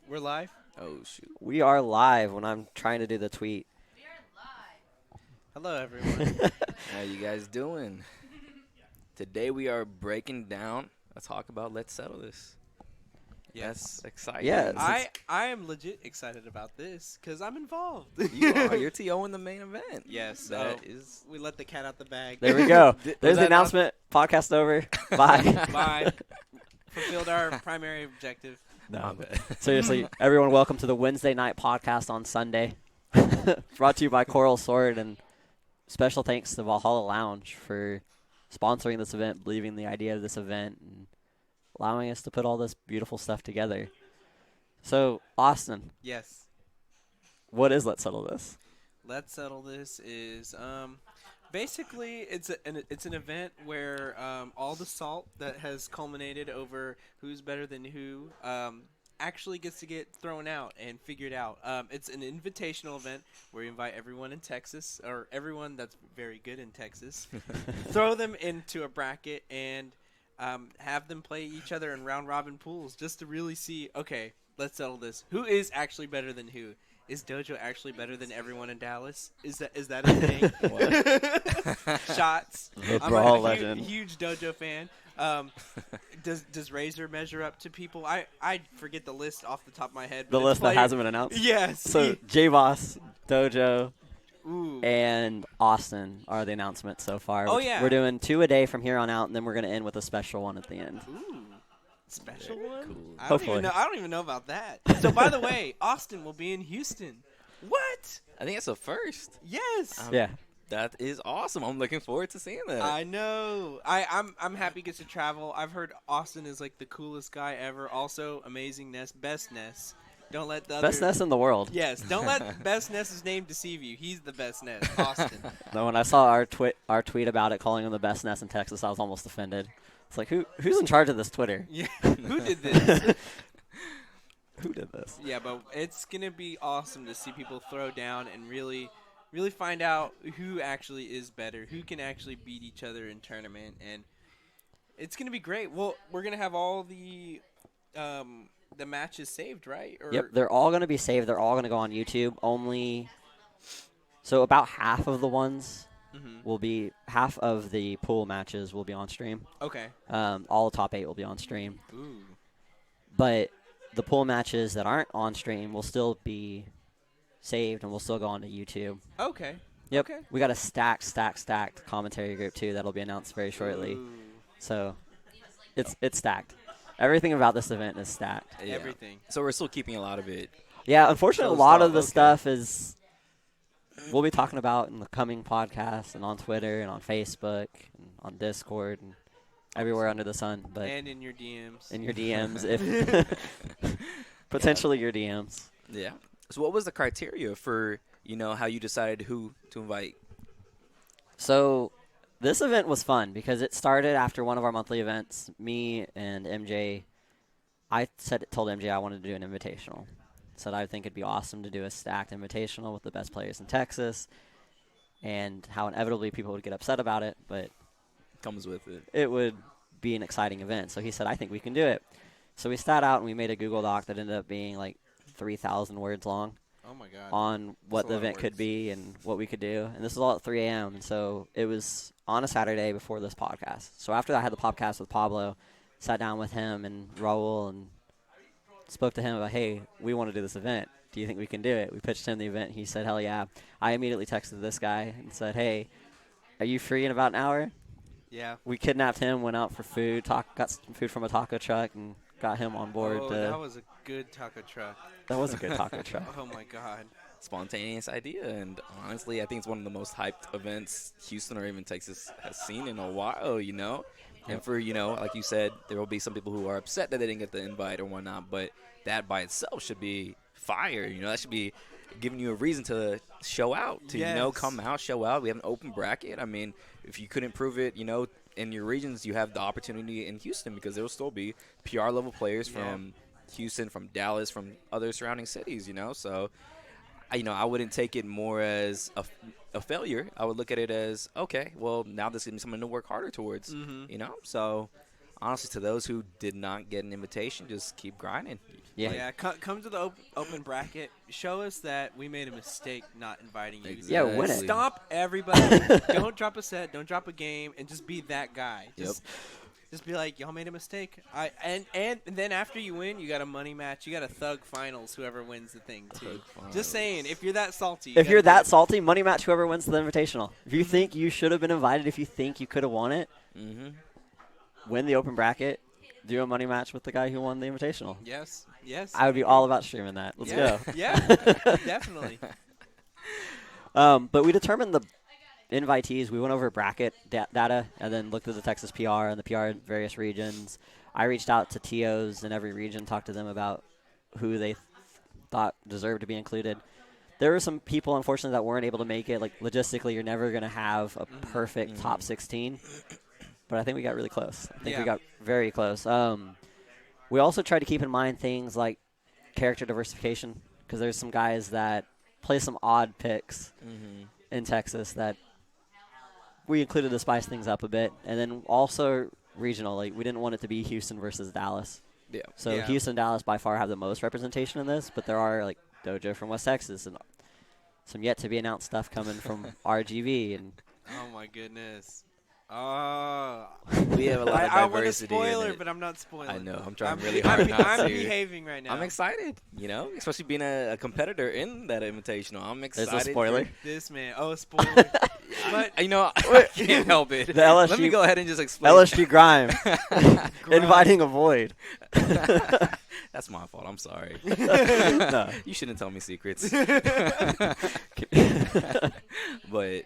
We're live. Oh, shoot. We are live when I'm trying to do the tweet. Hello, everyone. How you guys doing? Today we are breaking down a talk about Let's Settle This. Yes. That's exciting. Yeah, I am legit excited about this because I'm involved. You are. You're TO in the main event. Yes. That So is. we let the cat out the bag. There we go. Was There's the that announcement. Podcast over. Bye. Bye. Fulfilled our primary objective. No, My but bad. seriously, everyone, welcome to the Wednesday night podcast on Sunday. Brought to you by Coral Sword, and special thanks to Valhalla Lounge for sponsoring this event, believing the idea of this event, and allowing us to put all this beautiful stuff together. So, Austin, Yes. what is Let's Settle This? Let's Settle This is basically it's an event where all the salt that has culminated over who's better than who actually gets to get thrown out and figured out. It's an invitational event where we invite everyone in Texas, or everyone that's very good in Texas, throw them into a bracket and have them play each other in round robin pools just to really see, okay, let's settle this. Who is actually better than who? Is Dojo actually better than everyone in Dallas? Is that a thing? Shots. The I'm Brawl a legend. huge Dojo fan. Does Razor measure up to people? I forget the list off the top of my head. The but it's list that player- hasn't been announced? Yes. So, J-Boss, Dojo, Ooh. and Austin are the announcements so far. Oh, which yeah. We're doing 2 a day from here on out, and then we're going to end with a special one at the end. Ooh. Special Very one? cool. Hopefully. I don't even know about that. So, by the way, Austin will be in Houston. What? I think it's a first. Yes. Yeah. That is awesome. I'm looking forward to seeing that. I know. I'm happy he gets to travel. I've heard Austin is like the coolest guy ever. Also, amazing Ness, best Ness. Don't let the Best other. Ness in the world. Yes, don't let best Ness's name deceive you. He's the best Ness, Austin. No, when I saw our tweet about it, calling him the best Ness in Texas, I was almost offended. It's like, who's in charge of this Twitter? Yeah, who did this? Who did this? Yeah, but it's gonna be awesome to see people throw down and really find out who actually is better, who can actually beat each other in tournament, and it's gonna be great. Well, we're gonna have all the matches saved, right? Or Yep, they're all going to be saved. They're all going to go on YouTube. So about half of the ones Mhm. half of the pool matches will be on stream. Okay. All the top 8 will be on stream. Ooh. But the pool matches that aren't on stream will still be saved and will still go onto YouTube. Okay. Yep. Okay. We got a stacked commentary group too that'll be announced very shortly. Ooh. So it's stacked. Everything about this event is stacked. Yeah. Everything. So we're still keeping a lot of it. Yeah, unfortunately, a Closed lot off, of the okay. stuff is we'll be talking about in the coming podcasts and on Twitter and on Facebook and on Discord and everywhere under the sun. But And in your DMs. in your DMs, if potentially your DMs. Yeah. So what was the criteria for, how you decided who to invite? So this event was fun because it started after one of our monthly events. Me and MJ, told MJ I wanted to do an invitational. Said I think it'd be awesome to do a stacked invitational with the best players in Texas, and how inevitably people would get upset about it, but Comes with it. it would be an exciting event. So he said, I think we can do it. So we sat out and we made a Google Doc that ended up being like 3,000 words long Oh my God. on what That's a the lot of event could words. be and what we could do. And this was all at 3 a.m. And so it was on a Saturday before this podcast. So after I had the podcast with Pablo, sat down with him and Raul and spoke to him about, hey, we want to do this event. Do you think we can do it? We pitched him the event. He said, hell yeah. I immediately texted this guy and said, hey, are you free in about an hour? Yeah. We kidnapped him, went out for food, got some food from a taco truck, and got him on board. Oh, that was a good taco truck. That was a good taco truck. Oh my God. Spontaneous idea, and honestly, I think it's one of the most hyped events Houston or even Texas has seen in a while, And for, like you said, there will be some people who are upset that they didn't get the invite or whatnot, but that by itself should be fire. That should be giving you a reason to show out, to, Yes. come out, show out. We have an open bracket. I mean, if you couldn't prove it, in your regions, you have the opportunity in Houston because there will still be PR level players Yeah. from Houston, from Dallas, from other surrounding cities, So, I wouldn't take it more as a failure. I would look at it as, okay, well, now this is going to be something to work harder towards, Mhm. So, honestly, to those who did not get an invitation, just keep grinding. Yeah. Yeah, come to the open bracket. Show us that we made a mistake not inviting you. Yeah, win it. Stomp everybody. Don't drop a set. Don't drop a game, and just be that guy. Just be like, y'all made a mistake. And then after you win, you got a money match. You got a thug finals. Whoever wins the thing too. Just saying, if you're that salty. If you're that salty, money match whoever wins the invitational. If you think you should have been invited, if you think you could have won it, win the open bracket. Do a money match with the guy who won the invitational. Yes. I would be all about streaming that. Let's go. Yeah, definitely. But we determined the invitees. We went over bracket data and then looked at the Texas PR and the PR in various regions. I reached out to TOs in every region, talked to them about who they thought deserved to be included. There were some people, unfortunately, that weren't able to make it. Like, logistically, you're never going to have a perfect top 16. But I think we got really close. I think we got very close. We also tried to keep in mind things like character diversification, because there's some guys that play some odd picks in Texas that we included to spice things up a bit. And then also regional. Like, we didn't want it to be Houston versus Dallas. Yeah. So Houston and Dallas by far have the most representation in this, but there are, like, Dojo from West Texas and some yet-to-be-announced stuff coming from RGV. And Oh, my goodness. Oh. We have a lot of I want a diversity. spoiler, in it. but I'm not spoiling. I know. I'm trying really hard not I'm to. behaving right now. I'm excited, especially being a competitor in that invitational. I'm excited. there's a spoiler. This man. Oh, spoiler. But I can't help it. The LSG Let me go ahead and just explain. LSG Grime inviting AvoiD. That's my fault. I'm sorry. No. You shouldn't tell me secrets. But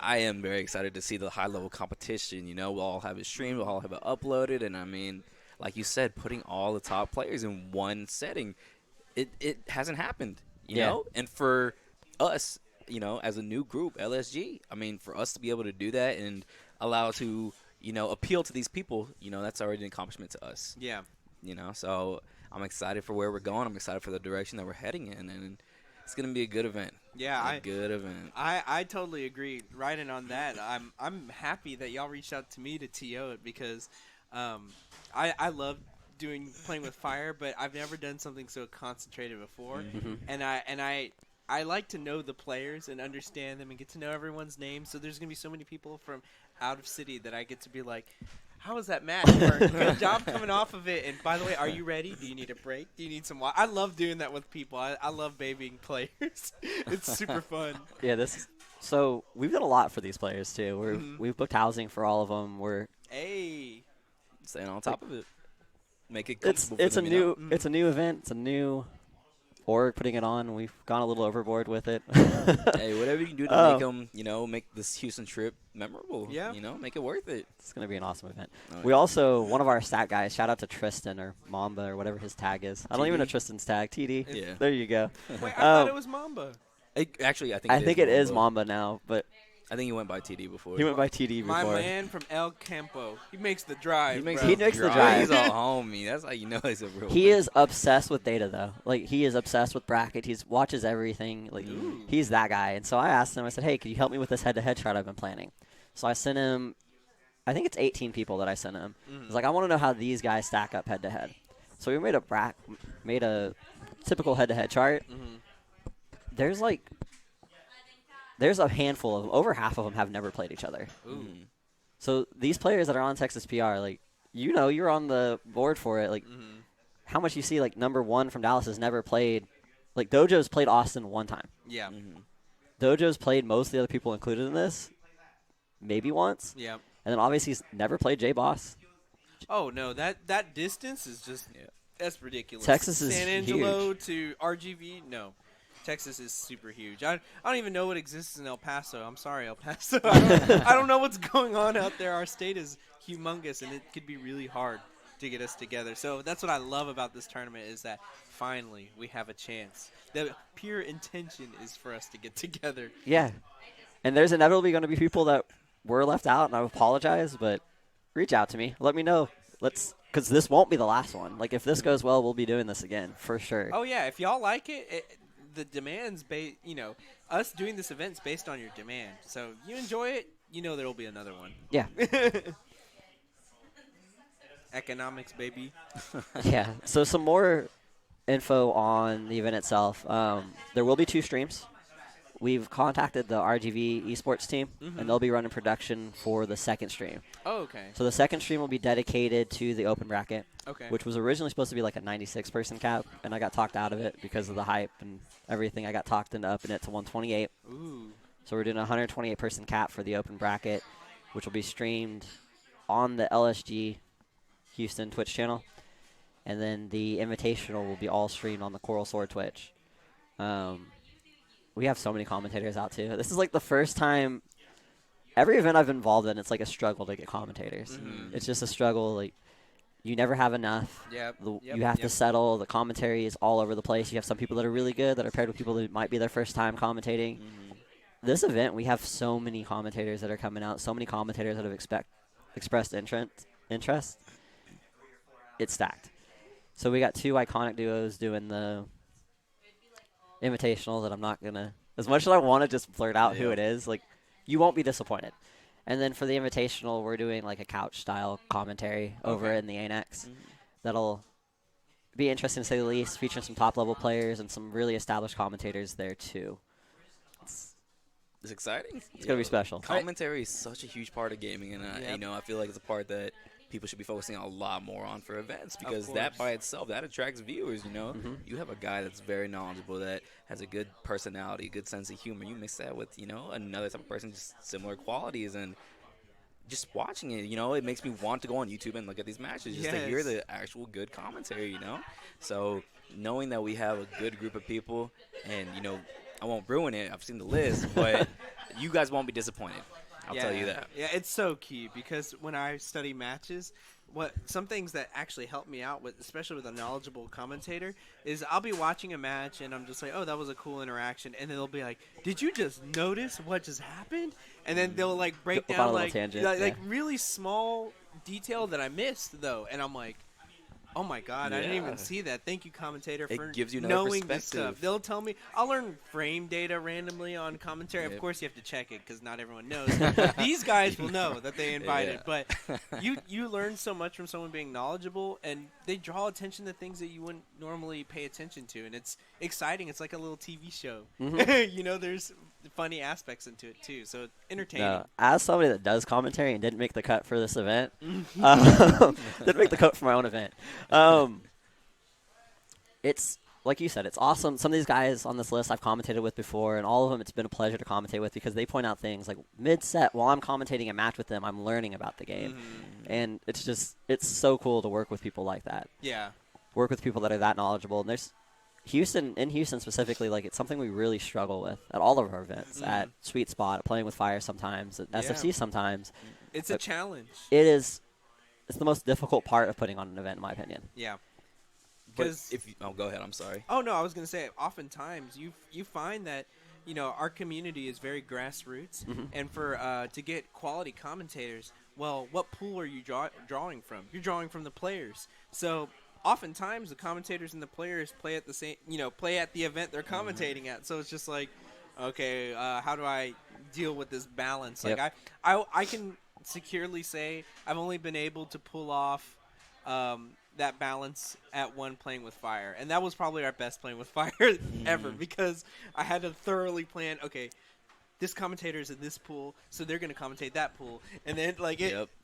I am very excited to see the high-level competition. We'll all have it streamed. We'll all have it uploaded. And, I mean, like you said, putting all the top players in one setting, it hasn't happened, you know? And for us, as a new group, LSG, I mean, for us to be able to do that and allow to, appeal to these people, that's already an accomplishment to us. Yeah. So I'm excited for where we're going. I'm excited for the direction that we're heading in. And it's going to be a good event. Yeah, good event. I totally agree. Right in on that. I'm happy that y'all reached out to me to TO it because I love playing with fire, but I've never done something so concentrated before. And I like to know the players and understand them and get to know everyone's names. So there's gonna be so many people from out of city that I get to be like, how was that match? Or, good job coming off of it. And by the way, are you ready? Do you need a break? Do you need some water? I love doing that with people. I love babying players. It's super fun. Yeah, so we've done a lot for these players too. We've booked housing for all of them. Hey, staying on top of it. Make it it's comfortable for them, it's a new event. It's a new org putting it on. We've gone a little overboard with it. Hey, whatever you can do to make them, make this Houston trip memorable. Yeah. Make it worth it. It's going to be an awesome event. Oh, We also, one of our stat guys, shout out to Tristan or Mamba or whatever his tag is. I don't even know Tristan's tag. TD. Yeah. There you go. wait, I thought it was Mamba. Actually, I think it is Mamba now, but I think he went by TD before. he went by TD before. My man from El Campo. He makes the drive. He makes, bro. He makes the drive. He's a homie. That's how you know he's a real. He is obsessed with data, though. Like, he is obsessed with bracket. He watches everything. Like, he's that guy. And so I asked him, I said, hey, could you help me with this head-to-head chart I've been planning? So I sent him, I think it's 18 people that I sent him. He's like, I want to know how these guys stack up head-to-head. So we made a typical head-to-head chart. There's a handful of them. Over half of them have never played each other. Ooh. So these players that are on Texas PR, like, you're on the board for it. Like, how much you see, like, number one from Dallas has never played. Like, Dojo's played Austin one time. Yeah. Dojo's played most of the other people included in this, maybe once. Yeah. And then obviously he's never played J-Boss. Oh, no. That distance is just that's ridiculous. Texas is San Angelo to RGV, no. Texas is super huge. I don't even know what exists in El Paso. I'm sorry, El Paso. I don't know what's going on out there. Our state is humongous, and it could be really hard to get us together. So that's what I love about this tournament is that finally we have a chance. The pure intention is for us to get together. Yeah. And there's inevitably going to be people that were left out, and I apologize, but reach out to me. Let me know. Because this won't be the last one. Like, if this goes well, we'll be doing this again, for sure. Oh, yeah. If y'all like it the demand's us doing this event's based on your demand. So you enjoy it, there'll be another one. Yeah. Economics, baby. Yeah. So some more info on the event itself. There will be 2 streams. We've contacted the RGV esports team, and they'll be running production for the second stream. Oh, okay. So the second stream will be dedicated to the open bracket, Okay. which was originally supposed to be like a 96-person cap, and I got talked out of it because of the hype and everything. I got talked into upping it to 128. Ooh. So we're doing a 128-person cap for the open bracket, which will be streamed on the LSG Houston Twitch channel. And then the Invitational will be all streamed on the Coral Sword Twitch. We have so many commentators out, too. This is like the first time. Every event I've been involved in, it's like a struggle to get commentators. It's just a struggle. Like, you never have enough. Yep. You have to settle. The commentary is all over the place. You have some people that are really good that are paired with people that might be their first time commentating. This event, we have so many commentators that are coming out, so many commentators that have expressed interest. It's stacked. So we got 2 iconic duos doing the Invitational that I'm not going to, as much as I want to just blurt out who it is, like, you won't be disappointed. And then for the Invitational, we're doing like a couch-style commentary over in the Annex. That'll be interesting to say the least, featuring some top-level players and some really established commentators there, too. It's exciting. It's going to be special. Commentary is such a huge part of gaming, and I feel like it's a part that people should be focusing a lot more on for events, because that by itself, that attracts viewers, You have a guy that's very knowledgeable, that has a good personality, a good sense of humor. You mix that with, another type of person, just similar qualities, and just watching it, it makes me want to go on YouTube and look at these matches just to hear the actual good commentary, So knowing that we have a good group of people, and, I won't ruin it, I've seen the list, but you guys won't be disappointed. I'll tell you that. Yeah, it's so key, because when I study matches, some things that actually help me out with, especially with a knowledgeable commentator, is I'll be watching a match and I'm just like, oh, that was a cool interaction, and then they'll be like, did you just notice what just happened? And then they'll like break down like really small detail that I missed though, and I'm like, oh my God, I didn't even see that. Thank you, commentator, for gives you another knowing this perspective. stuff. They'll tell me. I'll learn frame data randomly on commentary. Of course, you have to check it because not everyone knows. These guys will know that they invited. But you learn so much from someone being knowledgeable, and they draw attention to things that you wouldn't normally pay attention to. And it's exciting. It's like a little TV show. There's funny aspects into it, too. So entertaining. No, as somebody that does commentary and didn't make the cut for this event, didn't make the cut for my own event, it's, like you said, it's awesome. Some of these guys on this list I've commentated with before, and all of them it's been a pleasure to commentate with, because they point out things like mid-set while I'm commentating a match with them, I'm learning about the game. And it's so cool to work with people like that. Yeah. Work with people that are that knowledgeable. And there's in Houston specifically, like, it's something we really struggle with at all of our events, at Sweet Spot, at Playing with Fire sometimes, at SFC sometimes. It's a challenge. It's the most difficult part of putting on an event, in my opinion. Yeah. Because go ahead. I'm sorry. Oh no, I was gonna say. Oftentimes, you find that our community is very grassroots, and for to get quality commentators, well, what pool are you drawing from? You're drawing from the players. So oftentimes, the commentators and the players play at the same, play at the event they're commentating at. So it's just like, okay, how do I deal with this balance? Yep. Like I can securely say I've only been able to pull off that balance at one Playing with Fire, and that was probably our best Playing with Fire ever, because I had to thoroughly plan, okay, this commentator is in this pool, so they're going to commentate that pool, and then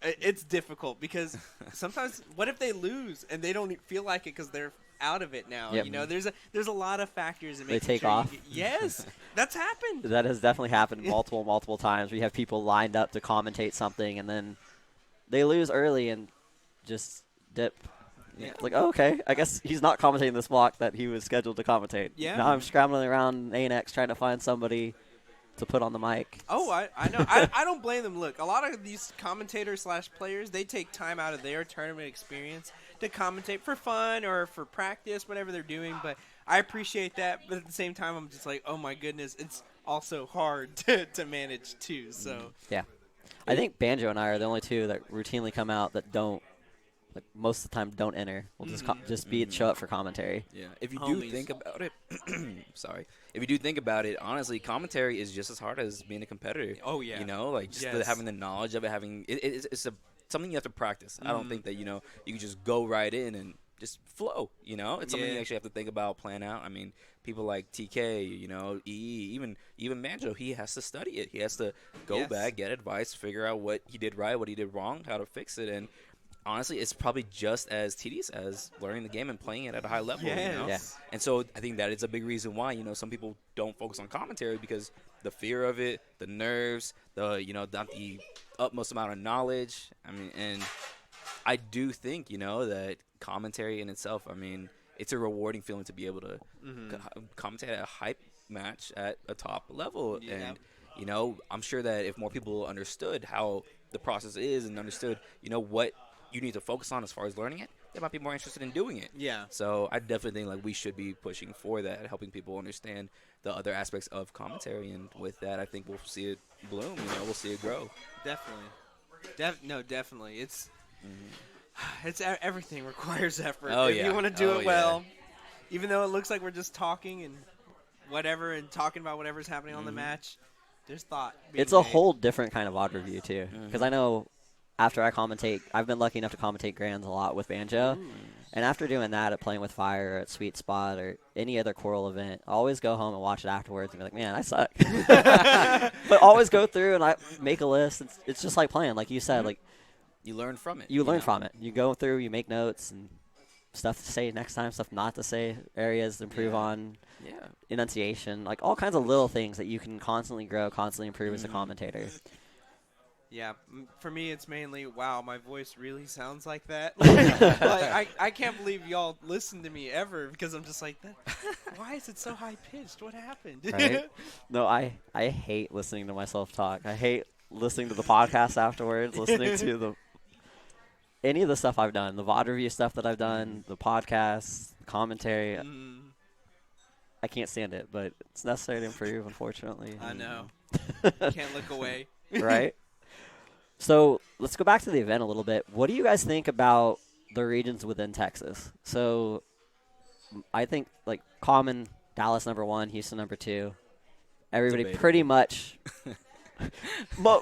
it's difficult, because sometimes what if they lose and they don't feel like it because they're out of it now? There's a lot of factors in making they take sure off. Yes, that's happened. That has definitely happened multiple times. We have people lined up to commentate something, and then they lose early and just dip. Yeah. It's like, oh, okay, I guess he's not commentating this block that he was scheduled to commentate. Yeah. Now I'm scrambling around ANX trying to find somebody to put on the mic. Oh, I know. I don't blame them. Look, a lot of these commentators / players, they take time out of their tournament experience to commentate for fun or for practice, whatever they're doing. But I appreciate that. But at the same time, I'm just like, oh, my goodness, it's also hard to manage, too. So yeah. I think Banjo and I are the only two that routinely come out that don't, like, most of the time don't enter. We'll just show up for commentary. Yeah. If you do think about it, sorry. If you do think about it, honestly, commentary is just as hard as being a competitor. Oh yeah. Having the knowledge of it, it's something you have to practice. I don't think that you can just go right in and just flow. It's something you Yeah. actually have to think about, plan out. I mean, people like TK, EE, even Manjo, he has to study it. He has to go Yes. back, get advice, figure out what he did right, what he did wrong, how to fix it, and honestly, it's probably just as tedious as learning the game and playing it at a high level. Yes. And so I think that is a big reason why some people don't focus on commentary, because the fear of it, the nerves, not the utmost amount of knowledge. I mean, and I do think that commentary in itself, I mean, it's a rewarding feeling to be able to commentate at a hype match at a top level. Yeah. And I'm sure that if more people understood how the process is and understood what you need to focus on as far as learning it, they might be more interested in doing it. Yeah. So I definitely think we should be pushing for that, helping people understand the other aspects of commentary, and with that, I think we'll see it bloom. We'll see it grow. Definitely. No, definitely. It's everything requires effort. Oh, if yeah. you want to do Oh, it yeah. well, even though it looks like we're just talking and whatever and talking about whatever's happening on the match, there's thought. It's a whole different kind of VOD review too, because I know after I commentate, I've been lucky enough to commentate Grands a lot with Banjo, and after doing that at Playing with Fire or at Sweet Spot or any other choral event, I always go home and watch it afterwards and be like, man, I suck. But always go through and I make a list. It's just like playing, like you said, like You learn from it. you learn from it. You go through, you make notes and stuff to say next time, stuff not to say, areas to improve on, Yeah. enunciation, like all kinds of little things that you can constantly grow, constantly improve as a commentator. Yeah, for me, it's mainly, wow, my voice really sounds like that. Like, I can't believe y'all listen to me ever, because I'm just like, why is it so high-pitched? What happened? Right? No, I hate listening to myself talk. I hate listening to the podcast afterwards, listening to any of the stuff I've done, the VOD review stuff that I've done, the podcasts, the commentary. I can't stand it, but it's necessary to improve, unfortunately. I know. Can't look away. Right? So let's go back to the event a little bit. What do you guys think about the regions within Texas? So I think like common, Dallas #1, Houston #2. Everybody Debatable. pretty much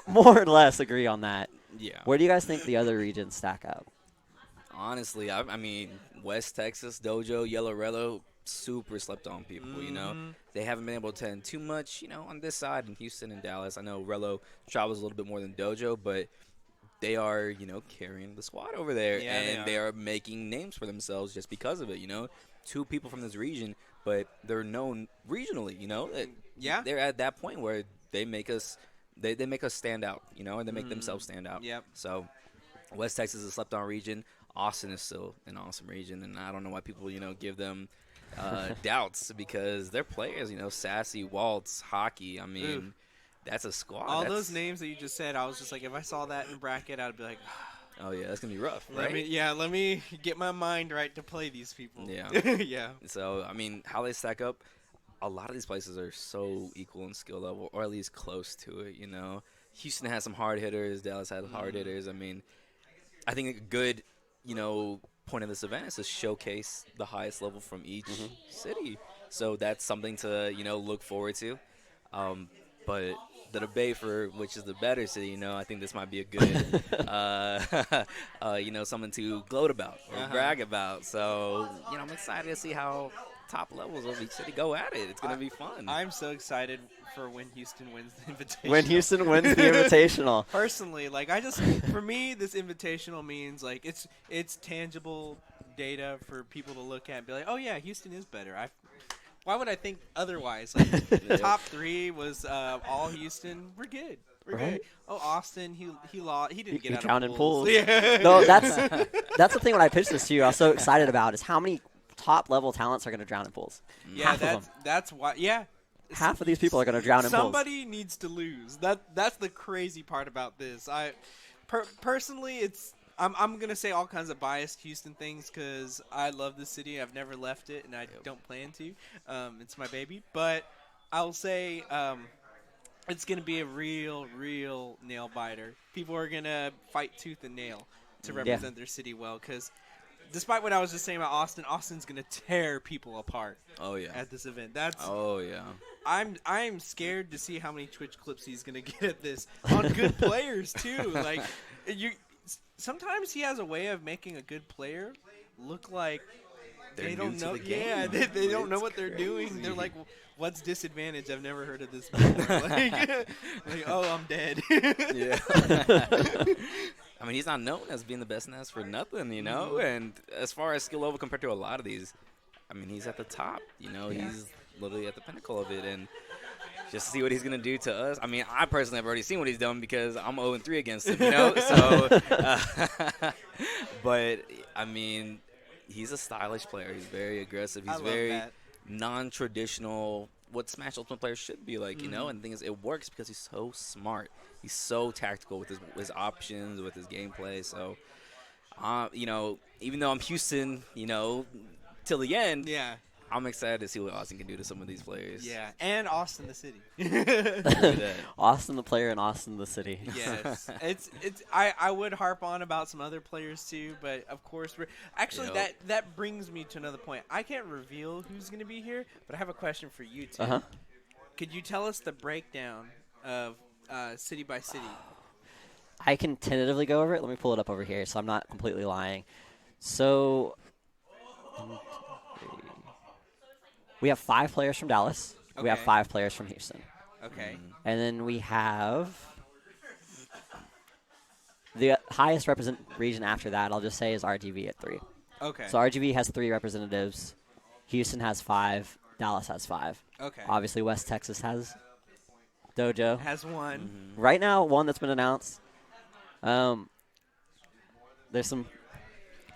more or less agree on that. Yeah. Where do you guys think the other regions stack up? Honestly, I mean, West Texas, Dojo, Yellow super slept on people, They haven't been able to attend too much, on this side in Houston and Dallas. I know Rello travels a little bit more than Dojo, but they are, carrying the squad over there. Yeah, and they are making names for themselves just because of it, 2 people from this region, but they're known regionally, Yeah. They're at that point where they make us they make us stand out, and they make themselves stand out. Yep. So West Texas is a slept-on region. Austin is still an awesome region, and I don't know why people, give them doubts, because they're players, Sassy, Waltz, Hockey. I mean, that's a squad. All those names that you just said, I was just like, if I saw that in bracket, I'd be like, oh, yeah, that's going to be rough, right? let me get my mind right to play these people. Yeah. Yeah. So, I mean, how they stack up, a lot of these places are so equal in skill level, or at least close to it, Houston has some hard hitters. Dallas has hard hitters. I mean, I think a good, point of this event is to showcase the highest level from each city. So that's something to, look forward to. But the debate for which is the better city, I think this might be a good, something to gloat about or brag about. So, I'm excited to see how top levels of each city go at it. It's going to be fun. I'm so excited for when Houston wins the Invitational. When Houston wins the Invitational. Personally, for me, this Invitational means, it's tangible data for people to look at and be like, oh, yeah, Houston is better. Why would I think otherwise? The top 3 was all Houston. We're good. We're good. Oh, Austin, he lost. He didn't get out drowned of in pools. pools. Yeah. No, that's the thing when I pitched this to you, I was so excited about is how many top-level talents are going to drown in pools. Yeah, Half of them. that's why. Yeah. Half of these people are going to drown in pools. Somebody needs to lose. That's the crazy part about this. Personally, I'm gonna say all kinds of biased Houston things because I love the city. I've never left it, and I don't plan to. It's my baby, but I'll say it's gonna be a real nail biter. People are gonna fight tooth and nail to represent their city well because. Despite what I was just saying about Austin's gonna tear people apart. Oh yeah. At this event, Oh yeah. I'm scared to see how many Twitch clips he's gonna get at this on good players too. Sometimes he has a way of making a good player look like They're they new don't to know. the game. Yeah, they don't know It's what they're doing. crazy. They're like, "What's disadvantage? I've never heard of this before." like, oh, I'm dead. Yeah. I mean, he's not known as being the best in this for nothing, you know? And as far as skill level compared to a lot of these, I mean, he's at the top, you know? Yeah. He's literally at the pinnacle of it. And just to see what he's going to do to us. I mean, I personally have already seen what he's done because I'm 0-3 against him, you know? So, but, I mean, he's a stylish player. He's very aggressive. I He's love very that. non-traditional, what Smash Ultimate players should be like, you know? And the thing is, it works because he's so smart. He's so tactical with his options, with his gameplay. So, you know, even though I'm Houston, you know, till the end, Yeah, I'm excited to see what Austin can do to some of these players. yeah, and Austin, the city. Look at that. Austin the player and Austin the city. Yes, it's. I would harp on about some other players too, but of course we're actually Yep. that brings me to another point. I can't reveal who's going to be here, but I have a question for you too. Uh-huh. Could you tell us the breakdown of city by city? I can tentatively go over it. Let me pull it up over here so I'm not completely lying. So, 1, 2, 3. We have 5 players from Dallas. We have Okay. 5 players from Houston. Okay. And then we have the highest represent region after that, I'll just say, is RGV at 3. Okay. So RGV has 3 representatives. Houston has 5. Dallas has 5. Okay. Obviously, West Texas has Dojo. Has one. Right now, one that's been announced. There's some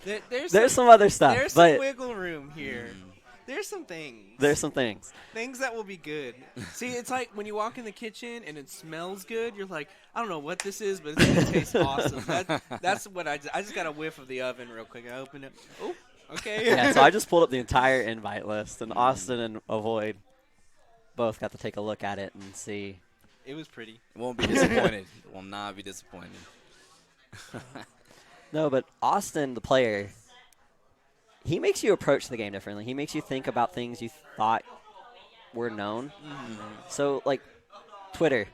There's some other stuff, There's some but wiggle room here. There's some things. there's some things. Things that will be good. See, it's like when you walk in the kitchen and it smells good, you're like, I don't know what this is, but it's going to taste awesome. That's what I just got a whiff of the oven real quick. I opened it. Oh, okay. Yeah, so I just pulled up the entire invite list, and Austin and AvoiD both got to take a look at it and see. It was pretty. Won't be disappointed. Will not be disappointed. No, but Austin, the player, he makes you approach the game differently. He makes you think about things you thought were known. So, like, Twitter.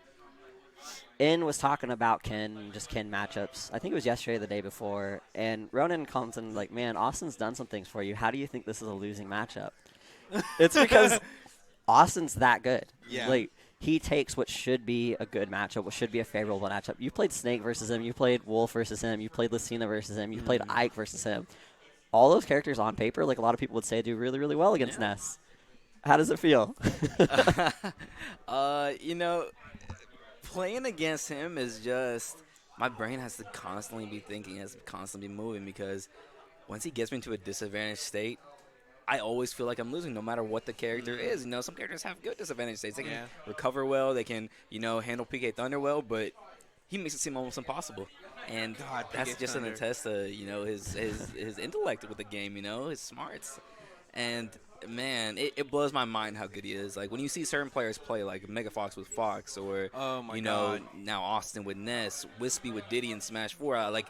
N was talking about Ken matchups. I think it was yesterday or the day before. And Ronan comes in like, man, Austin's done some things for you. How do you think this is a losing matchup? It's because Austin's that good. Yeah. Like, he takes what should be a good matchup, what should be a favorable matchup. You played Snake versus him. You played Wolf versus him. You played Lucina versus him. You played Ike versus him. All those characters on paper, like a lot of people would say, do really, really well against Ness. How does it feel? You know, playing against him is just, my brain has to constantly be thinking, has to constantly be moving, because once he gets me into a disadvantaged state, I always feel like I'm losing no matter what the character is. You know, some characters have good disadvantage states. They can recover well. They can, you know, handle PK Thunder well, but he makes it seem almost impossible. And God, that's PK just Thunder. an attest to, you know, his intellect with the game, you know, his smarts. And, man, it blows my mind how good he is. Like, when you see certain players play, like Mega Fox with Fox, or, Oh my you know, God. now Austin with Ness, Wispy with Diddy in Smash 4, like,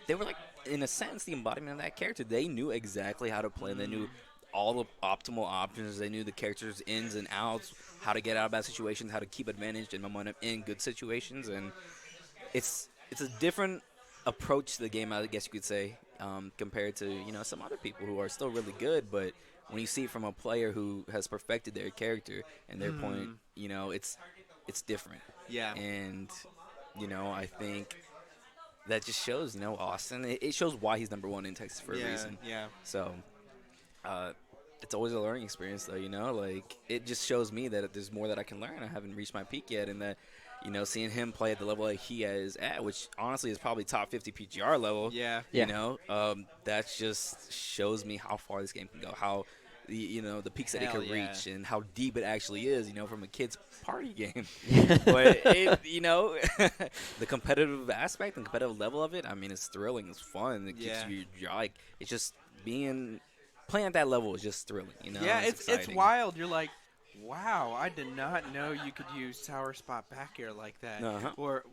they were, like, in a sense, the embodiment of that character. They knew exactly how to play. They knew all the optimal options. They knew the character's ins and outs, how to get out of bad situations, how to keep advantage and momentum in good situations. And it's a different approach to the game, I guess you could say, compared to, you know, some other people who are still really good. But when you see it from a player who has perfected their character and their point, you know, it's different. Yeah. And, you know, I think that just shows, you know, Austin. It shows why he's number one in Texas for a reason. Yeah. So, it's always a learning experience, though, you know? Like, it just shows me that there's more that I can learn. I haven't reached my peak yet, and that, you know, seeing him play at the level that he is at, which honestly is probably top 50 PGR level, Yeah. Yeah. you know, that just shows me how far this game can go, how, you know, the peaks that it Hell can yeah. reach, and how deep it actually is, you know, from a kid's party game. But, you know, the competitive aspect and competitive level of it, I mean, it's thrilling. It's fun. It Yeah. keeps you, like, it's just playing at that level is just thrilling, you know? Yeah, it's exciting. wild. You're like, wow, I did not know you could use Sour Spot back air like that. Uh-huh. Or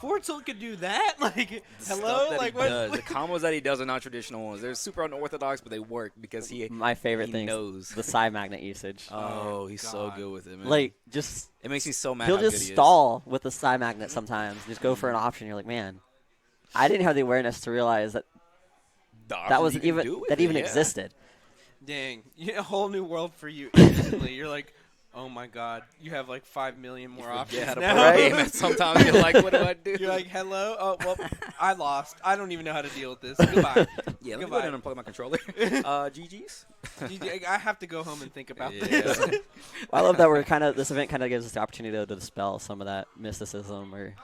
Fortzel could do that? Like, The hello? stuff that Like, he what? does, the combos that he does are not traditional ones. They're super unorthodox, but they work because he My favorite he thing knows. is the side magnet usage. Oh, he's so God. good with it, man. Like, just it makes me so mad. he'll how good just he is. stall with the side magnet sometimes. Just go for an option. You're like, man, I didn't have the awareness to realize that that wasn't You can even do with that it, even yeah. existed. Dang, a whole new world for you instantly. You're like, oh my god, you have like 5 million more options how to now. play a game, and sometimes you're like, what do I do? You're like, hello? Oh, well, I lost. I don't even know how to deal with this. Goodbye. Yeah, let me go Goodbye. down and plug my controller. GG's. I have to go home and think about Yeah. this. I love that this event kind of gives us the opportunity to dispel some of that mysticism or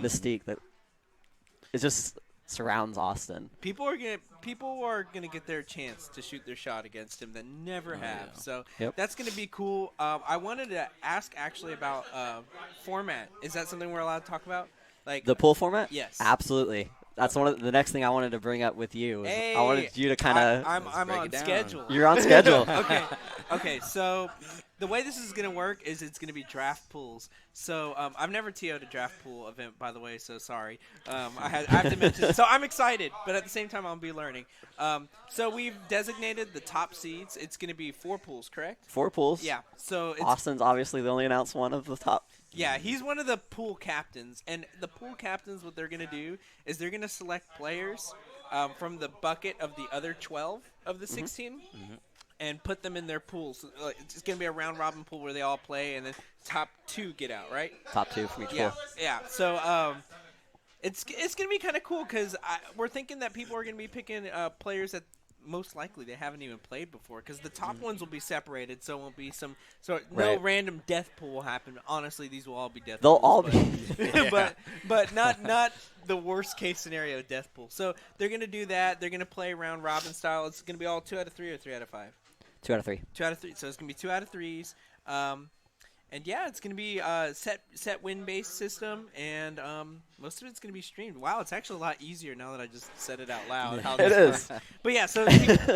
mystique that it just surrounds Austin. People are gonna get their chance to shoot their shot against him that never have. yeah. So Yep. that's gonna be cool. I wanted to ask actually about format. Is that something we're allowed to talk about? Like The pool format? Yes. Absolutely. That's one of the next thing I wanted to bring up with you. Is Hey, I wanted you to kind of. I'm break on it down. schedule. You're on schedule. Okay. So the way this is gonna work is it's gonna be draft pools. So I've never TO'd a draft pool event, by the way. So sorry. I have to mention. So I'm excited, but at the same time I'll be learning. So we've designated the top seeds. It's gonna be 4 pools, correct? 4 pools. Yeah. So it's Austin's obviously the only announced one of the top. Yeah, he's one of the pool captains, and the pool captains, what they're gonna do is they're gonna select players from the bucket of the other 12 of the 16, and put them in their pools. So, it's gonna be a round robin pool where they all play, and then top 2 get out, right? Top 2 from each Yeah, pool. yeah. So it's gonna be kind of cool because we're thinking that people are gonna be picking players that most likely they haven't even played before because the top ones will be separated, so it won't be no Right. random death pool will happen. Honestly, these will all be death. They'll pools, all but, be. but not the worst case scenario death pool. So they're gonna do that. They're gonna play round robin style. It's gonna be all 2 out of 3 or 3 out of 5. 2 out of 3. 2 out of 3. So it's gonna be 2 out of 3s. And yeah, it's gonna be set win based system, and most of it's gonna be streamed. Wow, it's actually a lot easier now that I just said it out loud. How It this is. works. But yeah, so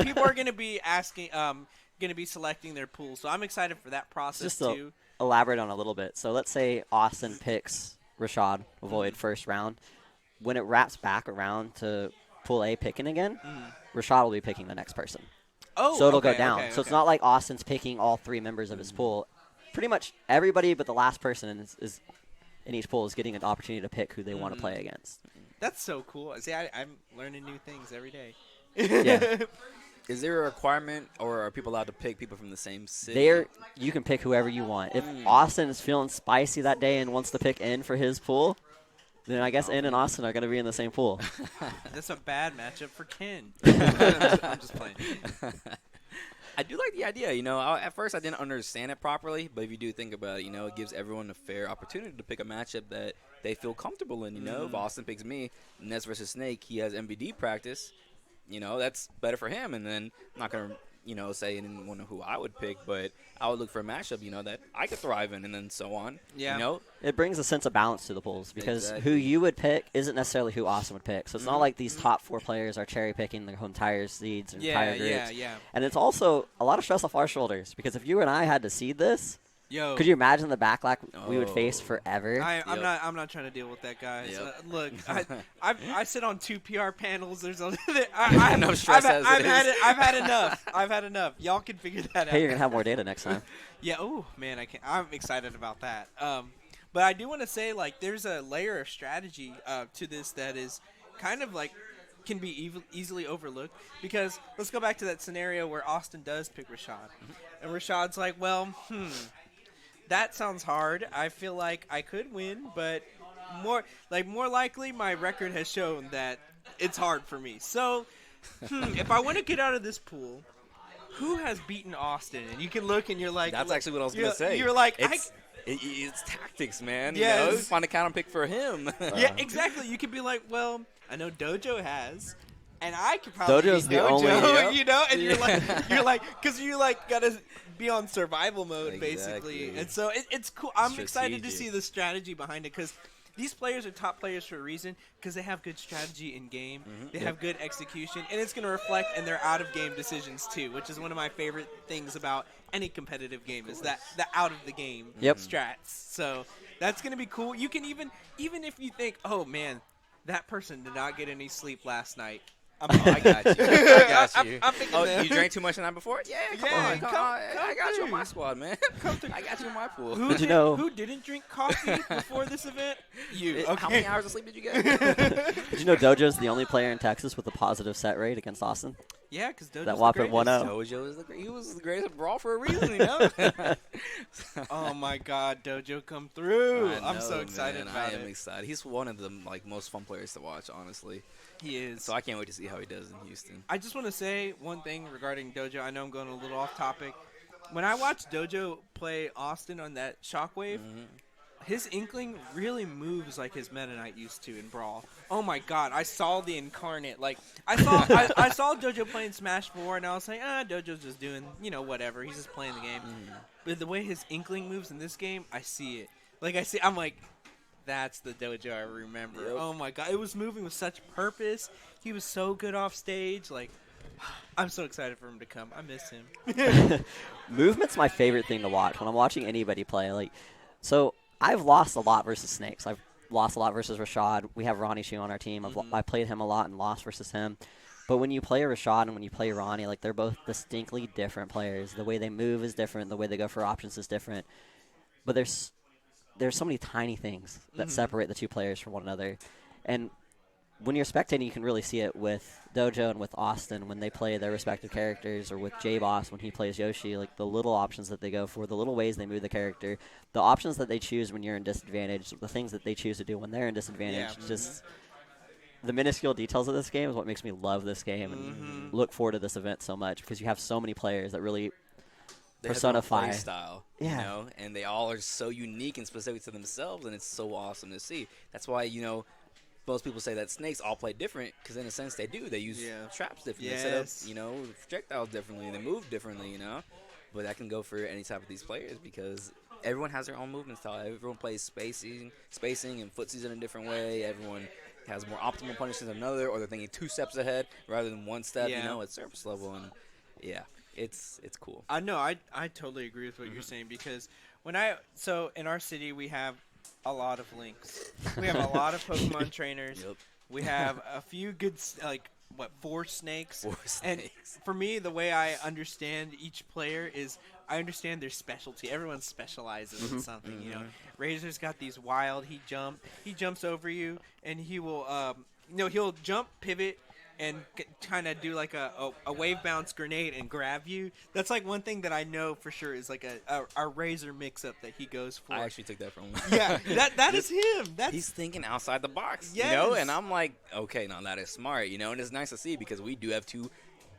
people are gonna be asking, gonna be selecting their pool. So I'm excited for that process Just to too. elaborate on a little bit. So let's say Austin picks Rashad AvoiD first round. When it wraps back around to pool A picking again, Rashad will be picking the next person. Oh, So it'll okay, go down. okay, So it's okay. not like Austin's picking all 3 members of his pool. Pretty much everybody but the last person is in each pool is getting an opportunity to pick who they want to play against. That's so cool. See, I'm learning new things every day. Yeah. Is there a requirement, or are people allowed to pick people from the same city? You can pick whoever you want. If Austin is feeling spicy that day and wants to pick N for his pool, then I guess N and Austin are going to be in the same pool. That's a bad matchup for Ken. I'm just playing. I do like the idea. At first I didn't understand it properly, but if you do think about it, it gives everyone a fair opportunity to pick a matchup that they feel comfortable in. If Austin picks me, Ness versus Snake, he has MVD practice. That's better for him. And then I'm not gonna, say I didn't know who I would pick, but I would look for a matchup, that I could thrive in, and then so on. Yeah. It brings a sense of balance to the pools because Exactly. who you would pick isn't necessarily who Austin would pick. So it's not like these top 4 players are cherry picking their entire seeds and entire groups. Yeah. And it's also a lot of stress off our shoulders because if you and I had to seed this, Yo, could you imagine the backlash we would face Oh. forever? I'm not trying to deal with that, guys. Yep. Look, I sit on 2 PR panels. There's I No stress as I've it had is. I've had enough. I've had enough. Y'all can figure that out. Hey, you're going to have more data next time. Yeah. Oh man, I'm excited about that. But I do want to say there's a layer of strategy to this that is kind of can be easily overlooked because let's go back to that scenario where Austin does pick Rashad, and Rashad's like, well, that sounds hard. I feel like I could win, but more likely my record has shown that it's hard for me. So, if I want to get out of this pool, who has beaten Austin? And you can look and you're like, That's actually what I was gonna say. You're like, it's tactics, man. Yes. Find a counter pick for him. yeah, exactly. You could be like, well, I know Dojo has. And I could probably Dojo's beat the Dojo, only- and you're because you gotta be on survival mode basically, Exactly. and so it's cool. I'm excited to Strategic. see the strategy behind it because these players are top players for a reason because they have good strategy in game, they have good execution, and it's gonna reflect in their out of game decisions too, which is one of my favorite things about any competitive game is that the out of the game strats. So that's gonna be cool. You can even if you think, oh man, that person did not get any sleep last night. I got you. I got you. I'm thinking Oh, that. you drank too much the night before? Yeah, come on. come I got you on through. my squad, man. I got you in my pool. Who, Did you know- who didn't drink coffee before this event? You. Okay. How many hours of sleep did you get? Did you know Dojo's the only player in Texas with a positive set rate against Austin? Yeah, because Dojo's That whopping 1-0. Dojo is he was the greatest brawl for a reason, you know? Oh my God, Dojo come through! I I'm so know, excited man. about I am it. excited. He's one of the most fun players to watch, honestly. He is. So I can't wait to see how he does in Houston. I just want to say one thing regarding Dojo. I know I'm going a little off topic. When I watched Dojo play Austin on that Shockwave, his Inkling really moves like his Meta Knight used to in Brawl. Oh my God, I saw the incarnate. Like I saw Dojo playing Smash 4, and I was like, Dojo's just doing, whatever. He's just playing the game. But the way his Inkling moves in this game, I see it. I'm like, that's the Dojo I remember. Yep. Oh my God, it was moving with such purpose. He was so good off stage. Like, I'm so excited for him to come. I miss him. Movement's my favorite thing to watch when I'm watching anybody play. Like, so I've lost a lot versus Snakes. I've lost a lot versus Rashad. We have Ronnie Shu on our team. I played him a lot and lost versus him. But when you play Rashad and when you play Ronnie, like, they're both distinctly different players. The way they move is different. The way they go for options is different. But there's so many tiny things that separate the two players from one another. And when you're spectating, you can really see it with Dojo and with Austin when they play their respective characters, or with J-Boss when he plays Yoshi, like the little options that they go for, the little ways they move the character, the options that they choose when you're in disadvantage, the things that they choose to do when they're in disadvantage. Yeah. Just the minuscule details of this game is what makes me love this game and look forward to this event so much, because you have so many players that really They have their own personify. play style, Yeah. you know, and they all are so unique and specific to themselves, and it's so awesome to see. That's why, most people say that Snakes all play different, because in a sense they do. They use traps differently. They Yes. set up, projectiles differently, and they move differently, But that can go for any type of these players, because everyone has their own movement style. Everyone plays spacing and footsies in a different way. Everyone has more optimal punishes than another, or they're thinking 2 steps ahead rather than 1 step, at surface level. And, yeah, it's cool. I know. I totally agree with what you're saying, because so in our city we have a lot of links. We have a lot of Pokemon trainers. Yep. We have a few good, 4 snakes. 4 And snakes. for me, the way I understand each player is I understand their specialty. Everyone specializes in something, Razor's got these wild, he jumps over you, and he will, he'll jump, pivot, and kind of do like a wave bounce grenade and grab you. That's like one thing that I know for sure is like a Razor mix-up that he goes for. I actually took that from him. Yeah, that is him. He's thinking outside the box, Yes. And I'm like, okay, now that is smart, and it's nice to see, because we do have 2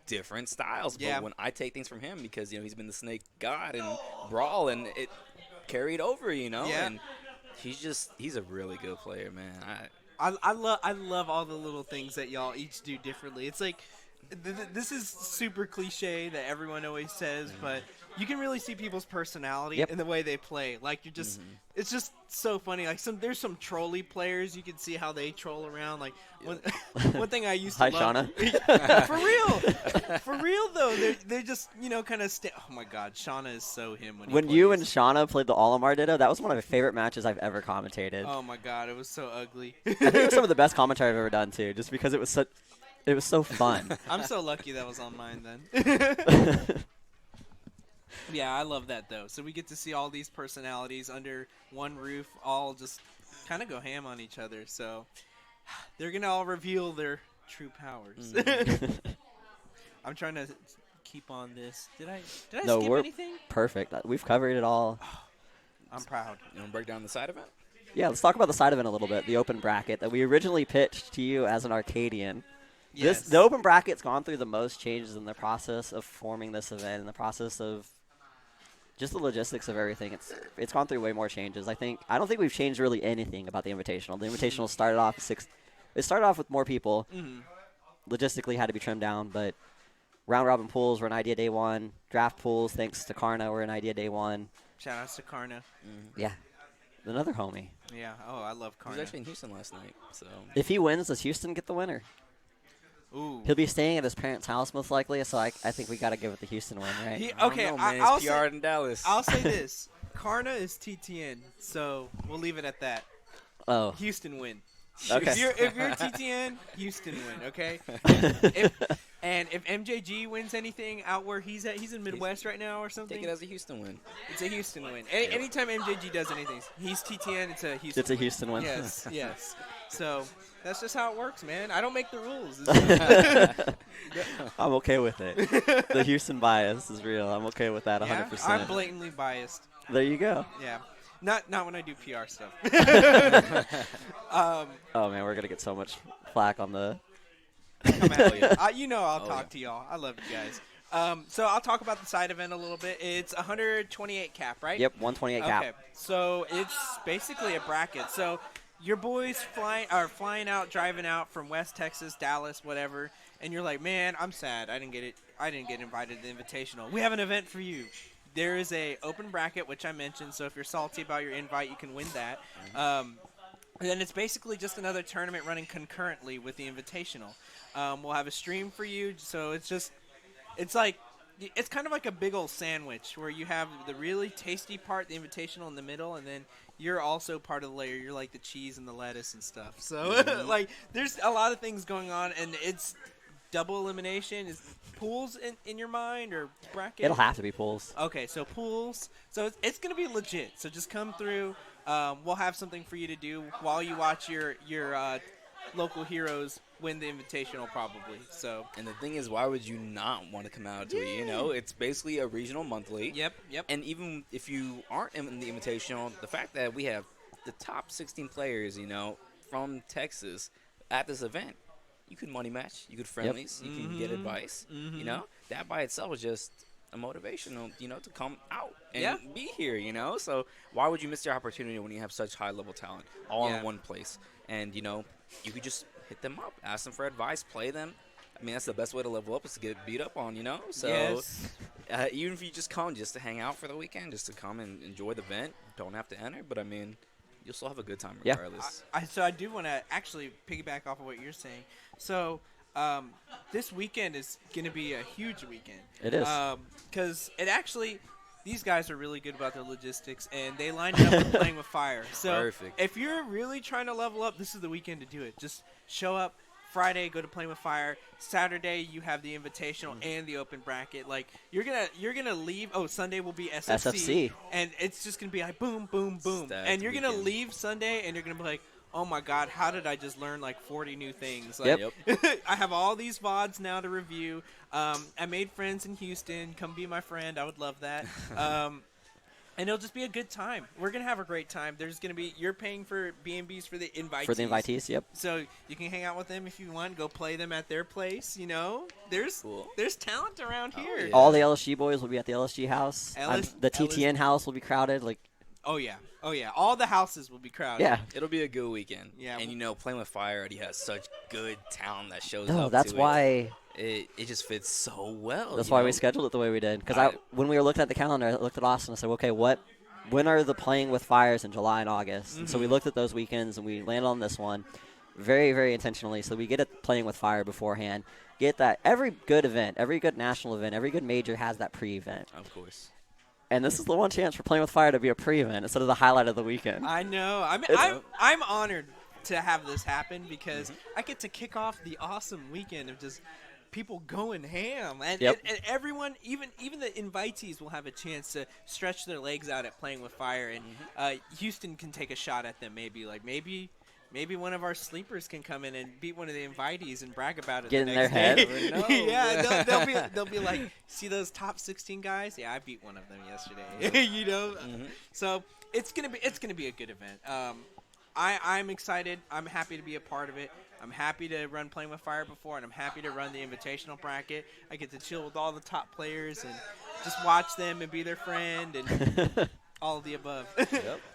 different styles. Yeah. But when I take things from him, because, he's been the Snake God and Brawl, and it carried over, Yeah. and he's a really good player, man. I love all the little things that y'all each do differently. It's like this is super cliche that everyone always says, but you can really see people's personality in the way they play. Like you're just, it's just so funny. Like there's some trolly players. You can see how they troll around. Like one thing I used to Hi, love. Shauna. For real though. They just kind of oh my God, Shauna is so him When he you plays. and Shauna played the Olimar Ditto, that was one of my favorite matches I've ever commentated. Oh my God, it was so ugly. I think it was some of the best commentary I've ever done too, just because it was so fun. I'm so lucky that was on mine then. Yeah, I love that though. So we get to see all these personalities under one roof, all just kind of go ham on each other. So they're gonna all reveal their true powers. I'm trying to keep on this. Did I No, skip we're anything? perfect. We've covered it all. I'm proud. You want to break down the side event? Yeah, let's talk about the side event a little bit, the open bracket that we originally pitched to you as an Arcadian. Yes. The open bracket's gone through the most changes in the process of forming this event, in the process of just the logistics of everything. It's gone through way more changes. I don't think we've changed really anything about the Invitational. The Invitational started off it started off with more people. Logistically had to be trimmed down, but round robin pools were an idea day one. Draft pools, thanks to Karna, were an idea day one. Shout outs to Karna. Yeah, another homie. Yeah. Oh, I love He Karna. was actually in Houston last night, so. If he wins, does Houston get the winner? Ooh. He'll be staying at his parents' house most likely, so I think we got to give it the Houston win, right? He- I don't okay, know, man. I'll It's say- PR in Dallas. I'll say this: Karna is TTN, so we'll leave it at that. Oh, Houston win. Okay. If you're TTN, Houston win. Okay. If MJG wins anything out where he's at, he's in Midwest right now or something. Take it as a Houston win. It's a Houston win. Anytime MJG does anything, he's TTN. It's a Houston. It's a Houston win. Yes, yes. So that's just how it works, man. I don't make the rules. I'm okay with it. The Houston bias is real. I'm okay with that 100%. I'm blatantly biased. There you go. Yeah. Not when I do PR stuff. Oh, man, we're going to get so much flack on the Come at you. I'll Oh, talk to y'all. I love you guys. So I'll talk about the side event a little bit. It's 128 cap, right? Yep, 128 cap. Okay. So it's basically a bracket. So your boys flying out, driving out from West Texas, Dallas, whatever, and you're like, man, I'm sad. I didn't get invited to the Invitational. We have an event for you. There is a open bracket, which I mentioned. So if you're salty about your invite, you can win that. And then it's basically just another tournament running concurrently with the Invitational. We'll have a stream for you. So it's kind of like a big old sandwich where you have the really tasty part, the Invitational in the middle, and then you're also part of the layer. You're like the cheese and the lettuce and stuff. So there's a lot of things going on, and it's double elimination. Is pools in your mind or bracket? It'll have to be pools. Okay, so pools. So it's going to be legit. So just come through. We'll have something for you to do while you watch your local heroes win the Invitational probably. So. And the thing is, why would you not want to come out to it? It's basically a regional monthly. Yep. And even if you aren't in the Invitational, the fact that we have the top 16 players, from Texas at this event, you could money match, you could friendlies, you can get advice. That by itself is just a motivation, to come out and be here, So why would you miss your opportunity when you have such high-level talent all in one place? And, you could just hit them up, ask them for advice, play them. I mean, that's the best way to level up is to get beat up on, So yes. Even if you just come just to hang out for the weekend, just to come and enjoy the event, don't have to enter. But, I mean, you'll still have a good time regardless. So I do want to actually piggyback off of what you're saying. So this weekend is going to be a huge weekend. It is. Because these guys are really good about their logistics, and they lined it up with Playing with Fire. So Perfect. If you're really trying to level up, this is the weekend to do it. Just show up. Friday, go to Playing with Fire. Saturday, you have the Invitational and the open bracket. Like you're gonna leave. Oh, Sunday will be SFC. And it's just gonna be like boom, boom, boom. Stacked And you're gonna weekend. leave Sunday, and you're gonna be like, oh my God, how did I just learn like 40 new things? Yep. I have all these VODs now to review. I made friends in Houston. Come be my friend. I would love that. And it'll just be a good time. We're going to have a great time. You're paying for B&Bs for the invitees. For the invitees, yep. So you can hang out with them if you want. Go play them at their place, There's talent around here. yeah. All the LSG boys will be at the LSG house. The LS TTN house will be crowded. Oh, yeah. All the houses will be crowded. Yeah. It'll be a good weekend. Yeah. And, Playing with Fire already has such good talent that shows No, up that's to why. It just fits so well. That's why we scheduled it the way we did. Because when we were looking at the calendar, I looked at Austin and said, okay, when are the Playing with Fires in July and August? And so we looked at those weekends, and we landed on this one very, very intentionally. So we get it Playing with Fire beforehand. Get that. Every good event, every good national event, every good major has that pre-event. Of course. And this is the one chance for Playing with Fire to be a pre-event instead of the highlight of the weekend. I know. I'm honored to have this happen because I get to kick off the awesome weekend of just people going ham, and everyone, even the invitees, will have a chance to stretch their legs out at Playing with Fire, and Houston can take a shot at them. Maybe one of our sleepers can come in and beat one of the invitees and brag about it. Get the in next their day. head. Yeah, they'll be like, see those top 16 guys? Yeah, I beat one of them yesterday. So it's gonna be a good event. I'm excited. I'm happy to be a part of it. I'm happy to run Playing with Fire before, and I'm happy to run the Invitational bracket. I get to chill with all the top players and just watch them and be their friend and all of the above.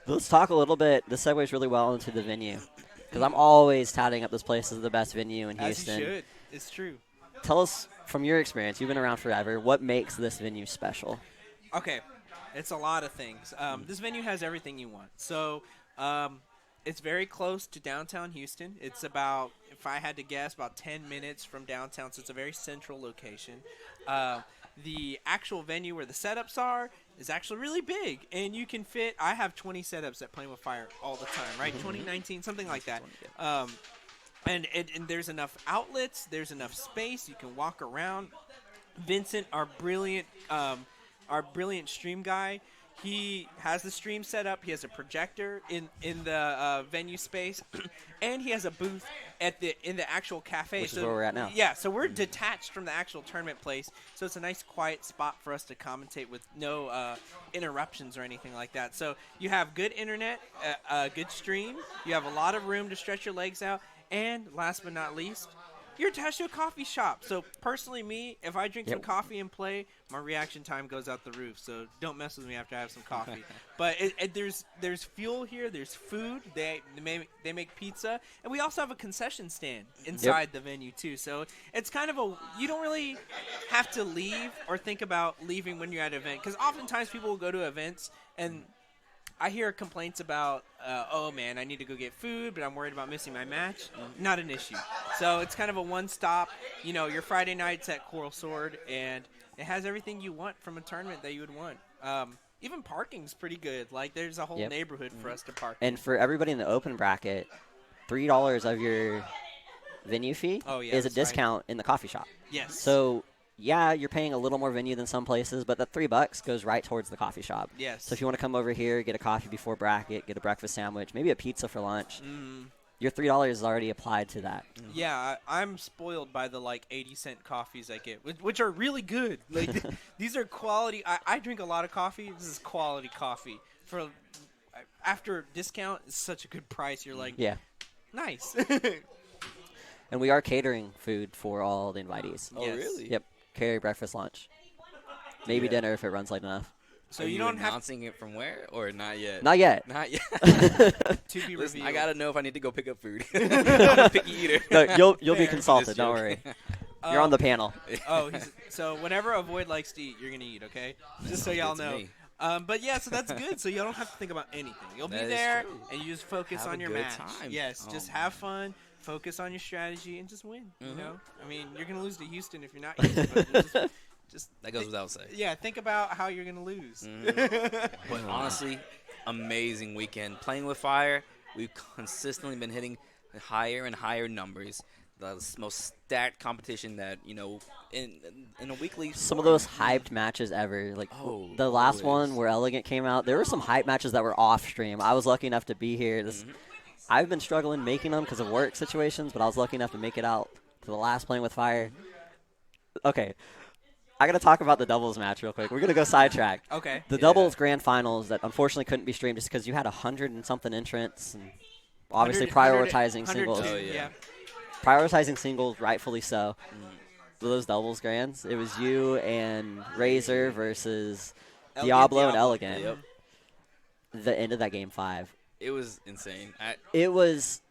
Let's talk a little bit. This segues really well into the venue. Because I'm always touting up this place as the best venue in Houston. As you should. It's true. Tell us, from your experience, you've been around forever, what makes this venue special? Okay. It's a lot of things. This venue has everything you want. So it's very close to downtown Houston. It's about, if I had to guess, about 10 minutes from downtown. So it's a very central location. the actual venue where the setups are is actually really big, and you can fit. I have 20 setups at Playing with Fire all the time, right? 2019, something like that. And there's enough outlets, there's enough space. You can walk around. Vincent, our brilliant stream guy, he has the stream set up. He has a projector in the venue space, and he has a booth in the actual cafe. Which is where we're at now. Yeah, so we're detached from the actual tournament place, so it's a nice quiet spot for us to commentate with no interruptions or anything like that. So you have good internet, a good stream. You have a lot of room to stretch your legs out, and last but not least, you're attached to a coffee shop. So personally, me, if I drink some coffee and play, my reaction time goes out the roof. So don't mess with me after I have some coffee. But there's fuel here. There's food. They make pizza, and we also have a concession stand inside the venue too. So it's kind of you don't really have to leave or think about leaving when you're at an event, because oftentimes people will go to events and I hear complaints about, oh, man, I need to go get food, but I'm worried about missing my match. Not an issue. So it's kind of a one-stop, your Friday nights at Coral Sword, and it has everything you want from a tournament that you would want. Even parking's pretty good. Like, there's a whole neighborhood for us to park And for everybody in the open bracket, $3 of your venue fee is a discount in the coffee shop. Yes. So yeah, you're paying a little more venue than some places, but that $3 goes right towards the coffee shop. Yes. So if you want to come over here, get a coffee before bracket, get a breakfast sandwich, maybe a pizza for lunch, your $3 is already applied to that. Yeah, I'm spoiled by the 80-cent coffees I get, which are really good. Like these are quality. I drink a lot of coffee. This is quality coffee. For after discount, it's such a good price. You're like, nice. And we are catering food for all the invitees. Oh, really? Yep. Carry breakfast, lunch. Maybe dinner if it runs late enough. So Are you don't have announcing it from where or not yet? Not yet. Not yet. to be Listen, revealed. I gotta know if I need to go pick up food. I'm a picky eater. No, you'll be consulted. Just Don't joking. worry. You're on the panel. So whenever AvoiD likes to eat, you're gonna eat, okay? Just so y'all Good to know. me. But yeah, so that's good. So you don't have to think about anything. You'll be That is there, true. and you just focus Have on a your good match. time. Yes, Oh, just man. have fun, focus on your strategy, and just win. You know, I mean, you're gonna lose to Houston if you're not Houston, but just That goes without saying. yeah, think about how you're gonna lose. But honestly, amazing weekend. Playing with Fire, we've consistently been hitting higher and higher numbers. The most stacked competition that, in a weekly Some of those hyped matches ever. Like Oh, the last always. one where Elegant came out, there were some hype matches that were off stream. I was lucky enough to be here. I've been struggling making them because of work situations, but I was lucky enough to make it out to the last Playing with Fire. Okay. I got to talk about the doubles match real quick. We're going to go sidetrack. Okay. The doubles grand finals that unfortunately couldn't be streamed just because you had 100 and something entrants and obviously 100 prioritizing 102, singles. Oh, yeah. Prioritizing singles, rightfully so. For those doubles grands, it was you and Razor versus Diablo and Elegant. Yep. The end of that game 5. It was insane. It was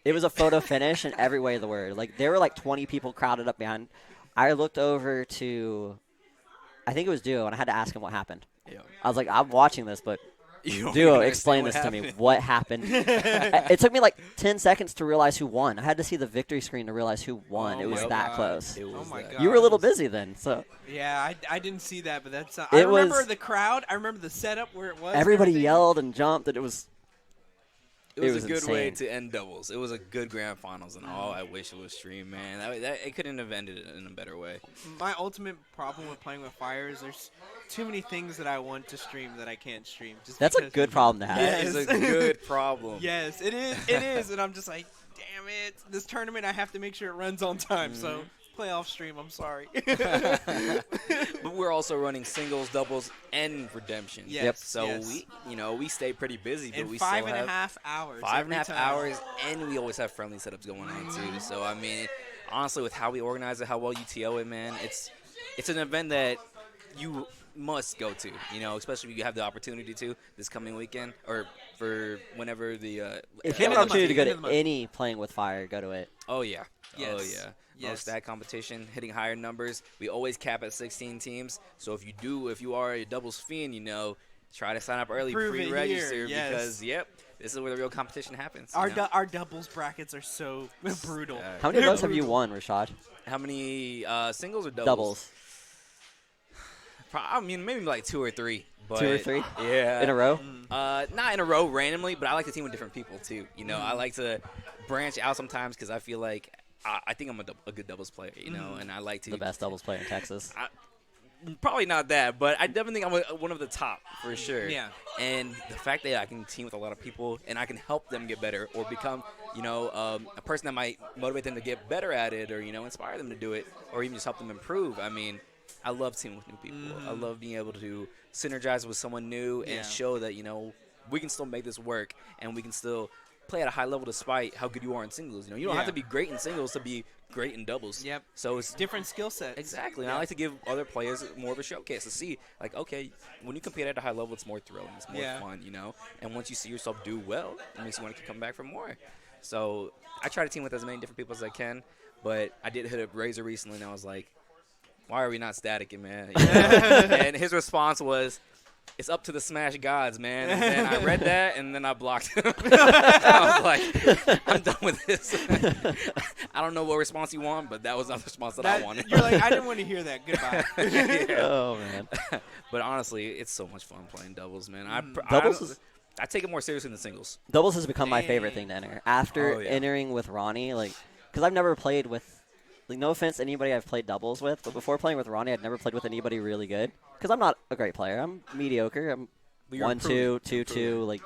a photo finish in every way of the word. Like there were 20 people crowded up behind. I looked over to, I think it was Duo, and I had to ask him what happened. Yeah. I was like, I'm watching this, but You don't Duo, even explain understand this to me. happened. What happened? It took me 10 seconds to realize who won. I had to see the victory screen to realize who won. Oh it was my that God. close. It was Oh my that. God. You were a little busy then, so Yeah, I didn't see that, but that's. I It remember was- the crowd. I remember the setup where it was. and everybody everything. yelled and jumped, and it was It was was a good way insane. to end doubles. It was a good grand finals, and I wish it was streamed, man. It couldn't have ended it in a better way. My ultimate problem with Playing with Fire is there's too many things that I want to stream that I can't stream. Just that's a because- good problem to have. That is a good problem. Yes, it is. It is, and I'm just like, damn it! This tournament, I have to make sure it runs on time. So playoff stream. I'm sorry. But we're also running singles, doubles, and redemption. Yes, Yep. So yes. we stay pretty busy, but In we five still and a have half hours. 5.5 every time. hours, and we always have friendly setups going on too. So I mean, honestly, with how we organize it, how well you TO it, man, it's an event that you must go to. Especially if you have the opportunity to this coming weekend or for whenever the. If you have End an of the opportunity to month, go end of the to month. any Playing with Fire, go to it. Oh yeah. Yes. Oh yeah. Yes. Most that competition, hitting higher numbers. We always cap at 16 teams. So if you are a doubles fiend, try to sign up early, Prove it pre-register here, yes. because this is where the real competition happens. Our doubles brackets are so brutal. Yeah. How many of They're those have you brutal. won, Rashad? How many singles or doubles? Doubles. I mean, maybe like 2 or 3. But 2 or 3? Yeah. In a row? Not in a row randomly, but I like to team with different people too. You know, I like to branch out sometimes because I feel like I think I'm a good doubles player. You know, and I like to The best doubles player in Texas. Probably not that, but I definitely think I'm one of the top for sure. Yeah. And the fact that I can team with a lot of people and I can help them get better or become, a person that might motivate them to get better at it or, inspire them to do it or even just help them improve. I mean, I love teaming with new people. I love being able to synergize with someone new and show that, we can still make this work and we can still play at a high level despite how good you are in singles. You don't have to be great in singles to be great in doubles. Yep. So it's Different skill sets. exactly. And I like to give other players more of a showcase to see, like, okay, when you compete at a high level, it's more thrilling, it's more fun, And once you see yourself do well, it makes you want to come back for more. So I try to team with as many different people as I can, but I did hit a Razor recently, and I was like, why are we not staticking, man? And his response was, it's up to the Smash gods, man. And then I read that, and then I blocked him. I was like, I'm done with this. I don't know what response you want, but that was not the response that I wanted. You're like, I didn't want to hear that. Goodbye. Oh, man. But honestly, it's so much fun playing doubles, man. I take it more seriously than singles. Doubles has become my favorite thing to enter. After entering with Ronnie, because I've never played with, no offense to anybody I've played doubles with, but before playing with Ronnie, I'd never played with anybody really good. Because I'm not a great player. I'm mediocre. I'm 1-2, 2-2,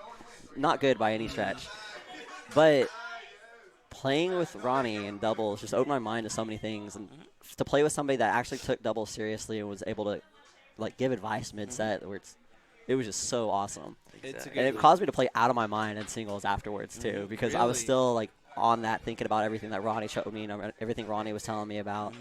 not good by any stretch. But playing with Ronnie in doubles just opened my mind to so many things. And to play with somebody that actually took doubles seriously and was able to, give advice mid-set, where it was just so awesome. Exactly. And it caused me to play out of my mind in singles afterwards, too, because I was still, on that, thinking about everything that Ronnie showed me and everything Ronnie was telling me about.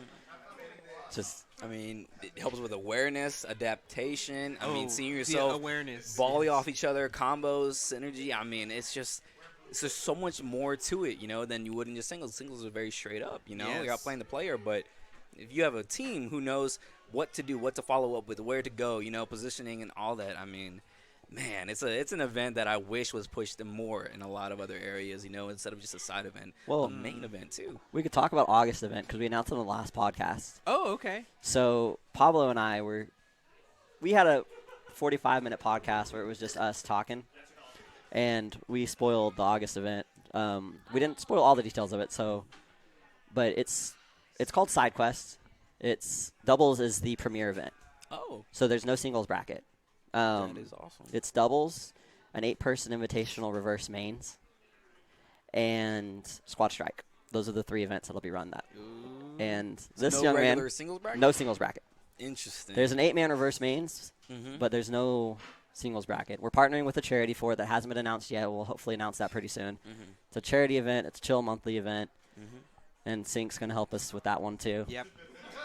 It helps with awareness, adaptation. Seeing yourself awareness, volley off each other, combos, synergy. It's just so much more to it, than you would in just singles. Singles are very straight up, You're out playing the player, but if you have a team who knows what to do, what to follow up with, where to go, positioning and all that, man, it's an event that I wish was pushed more in a lot of other areas, instead of just a side event. Well, a main event, too. We could talk about August event because we announced it on the last podcast. Oh, okay. So Pablo and I we had a 45-minute podcast where it was just us talking, and we spoiled the August event. We didn't spoil all the details of it, but it's called Side Quest. Doubles is the premier event. Oh. So there's no singles bracket. That is awesome. It's doubles, an 8-person invitational reverse mains, and Squad Strike. Those are the 3 events that'll be run that. Ooh. And So this no young man, regular singles bracket? no singles bracket. Interesting. There's an 8-man reverse mains, but there's no singles bracket. We're partnering with a charity for it that hasn't been announced yet. We'll hopefully announce that pretty soon. It's a charity event. It's a chill monthly event, and Sync's going to help us with that one too. Yep.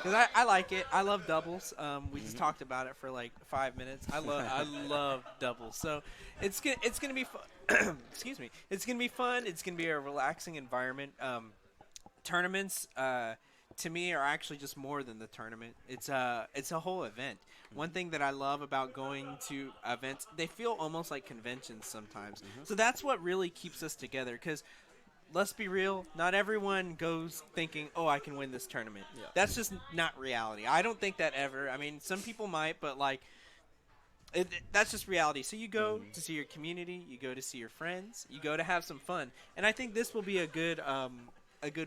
Because I like it. I love doubles. We just talked about it for 5 minutes. I love doubles. So it's gonna be fun. Excuse me. It's gonna be fun. It's gonna be a relaxing environment. Tournaments to me are actually just more than the tournament. It's a whole event. One thing that I love about going to events, they feel almost like conventions sometimes. So that's what really keeps us together. Because let's be real, not everyone goes thinking, oh, I can win this tournament. Yeah. That's just not reality. I don't think that ever. Some people might, but that's just reality. So you go to see your community, you go to see your friends, you go to have some fun. And I think this will be a good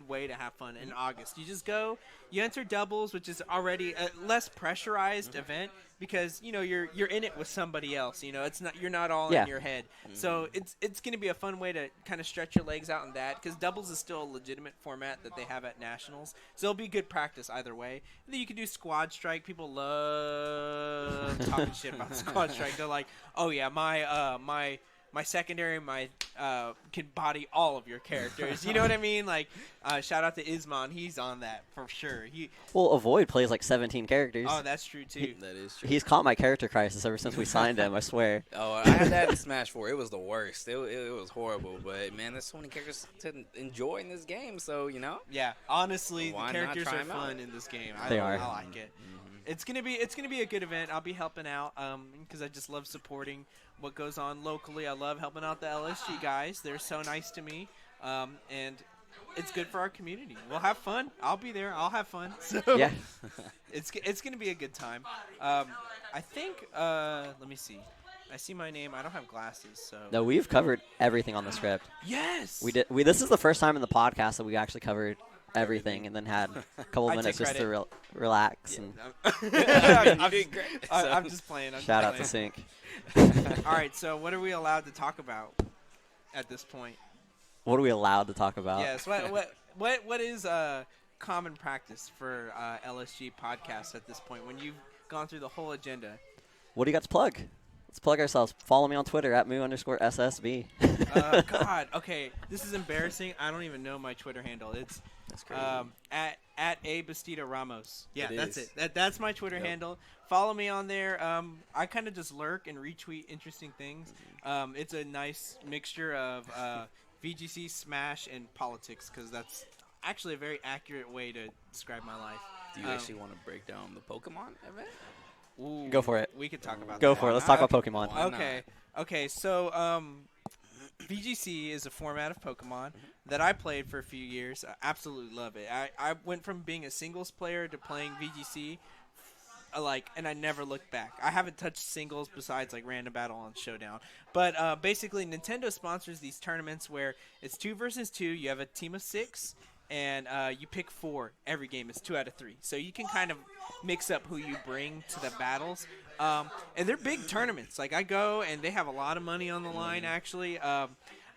way to have fun in August. You just go, you enter doubles, which is already a less pressurized event because you're in it with somebody else. You're not all in your head. So it's going to be a fun way to kind of stretch your legs out in that because doubles is still a legitimate format that they have at nationals. So it'll be good practice either way. And then you can do squad strike. People love talking shit about squad strike. They're like, oh yeah, my secondary, can body all of your characters. You know what I mean? Shout out to Isman. He's on that for sure. AvoiD plays 17 characters. Oh, that's true, too. That is true. He's caught my character crisis ever since we signed him, I swear. Oh, I had that in Smash 4. It was the worst. It was horrible. But, man, there's so many characters to enjoy in this game, so, Yeah, honestly, the Why characters not try are 'em out? fun in this game. They are. I like it. It's gonna be a good event. I'll be helping out because I just love supporting what goes on locally. I love helping out the LSG guys. They're so nice to me, and it's good for our community. We'll have fun. I'll be there. I'll have fun. So Yeah. it's gonna be a good time. I think. Let me see. I see my name. I don't have glasses, so. No, we've covered everything on the script. Yes. We did. This is the first time in the podcast that we actually covered everything, and then had a couple I minutes take just to credit. relax and I'm doing great. I'm just playing. shout out to Sync. All right. So what are we allowed to talk about at this point? What are we allowed to talk about? Yes. What is common practice for LSG podcast at this point when you've gone through the whole agenda? What do you got to plug? Let's plug ourselves. Follow me on Twitter at @moo_SSB. God. Okay. This is embarrassing. I don't even know my Twitter handle. It's That's crazy. at A Bastida Ramos. Yeah, It that's is. it. That's my Twitter Yep. handle. Follow me on there. I kind of just lurk and retweet interesting things. It's a nice mixture of VGC, Smash, and politics because that's actually a very accurate way to describe my life. Do you actually want to break down the Pokemon event? Ooh, Go for it. We could talk about Go that. for it. Let's talk about Pokemon. Why Okay. Okay. So, VGC is a format of Pokemon that I played for a few years. I absolutely love it. I went from being a singles player to playing VGC, and I never looked back. I haven't touched singles besides like Random Battle and Showdown. But basically, Nintendo sponsors these tournaments where it's 2 versus 2. You have a team of 6. And you pick 4 every game. It's 2 out of 3. So you can kind of mix up who you bring to the battles. And they're big tournaments. Like, I go, and they have a lot of money on the line, actually. I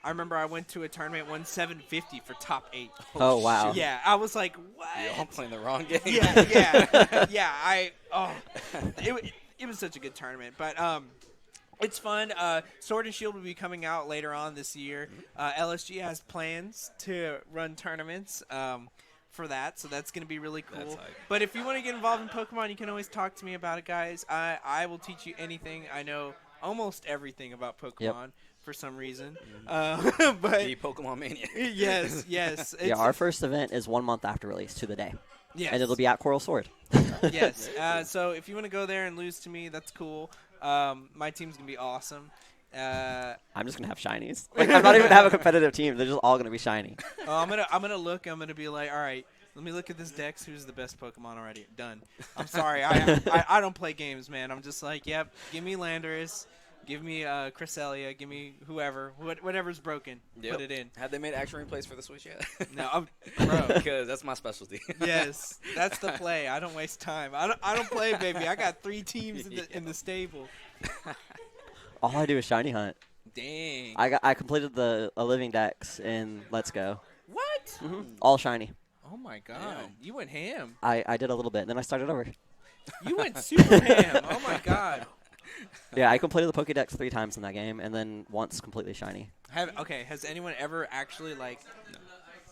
remember I went to a tournament, won $750 for top 8. Oh, wow. Yeah, I was like, what? You're all playing the wrong game. Yeah. It was such a good tournament. But it's fun. Sword and Shield will be coming out later on this year. LSG has plans to run tournaments for that, so that's going to be really cool. That's hype. But if you want to get involved in Pokemon, you can always talk to me about it, guys. I will teach you anything. I know almost everything about Pokemon for some reason. The But Pokemon Mania. yes. Yeah, our first event is 1 month after release to the day, yes. and it'll be at Coral Sword. Yes. So if you want to go there and lose to me, that's cool. My team's gonna be awesome. I'm just gonna have shinies. Like, I'm not even gonna have a competitive team. They're just all gonna be shiny. I'm gonna look. I'm gonna be like, all right. Let me look at this Dex. Who's the best Pokemon already? Done. I'm sorry. I don't play games, man. I'm just like, yep. Give me Landorus. Give me Cresselia. Give me whoever. Whatever's broken. Yep. Put it in. Have they made action replays for the Switch yet? No, bro. Because that's my specialty. Yes, that's the play. I don't waste time. I don't play, baby. I got 3 teams in the stable. All I do is shiny hunt. Dang. I completed a living Dex in Let's Go. What? All shiny. Oh my God. Damn. You went ham. I did a little bit, and then I started over. You went super ham. Oh my God. Yeah, I completed the Pokédex 3 times in that game, and then once completely shiny. Has anyone ever actually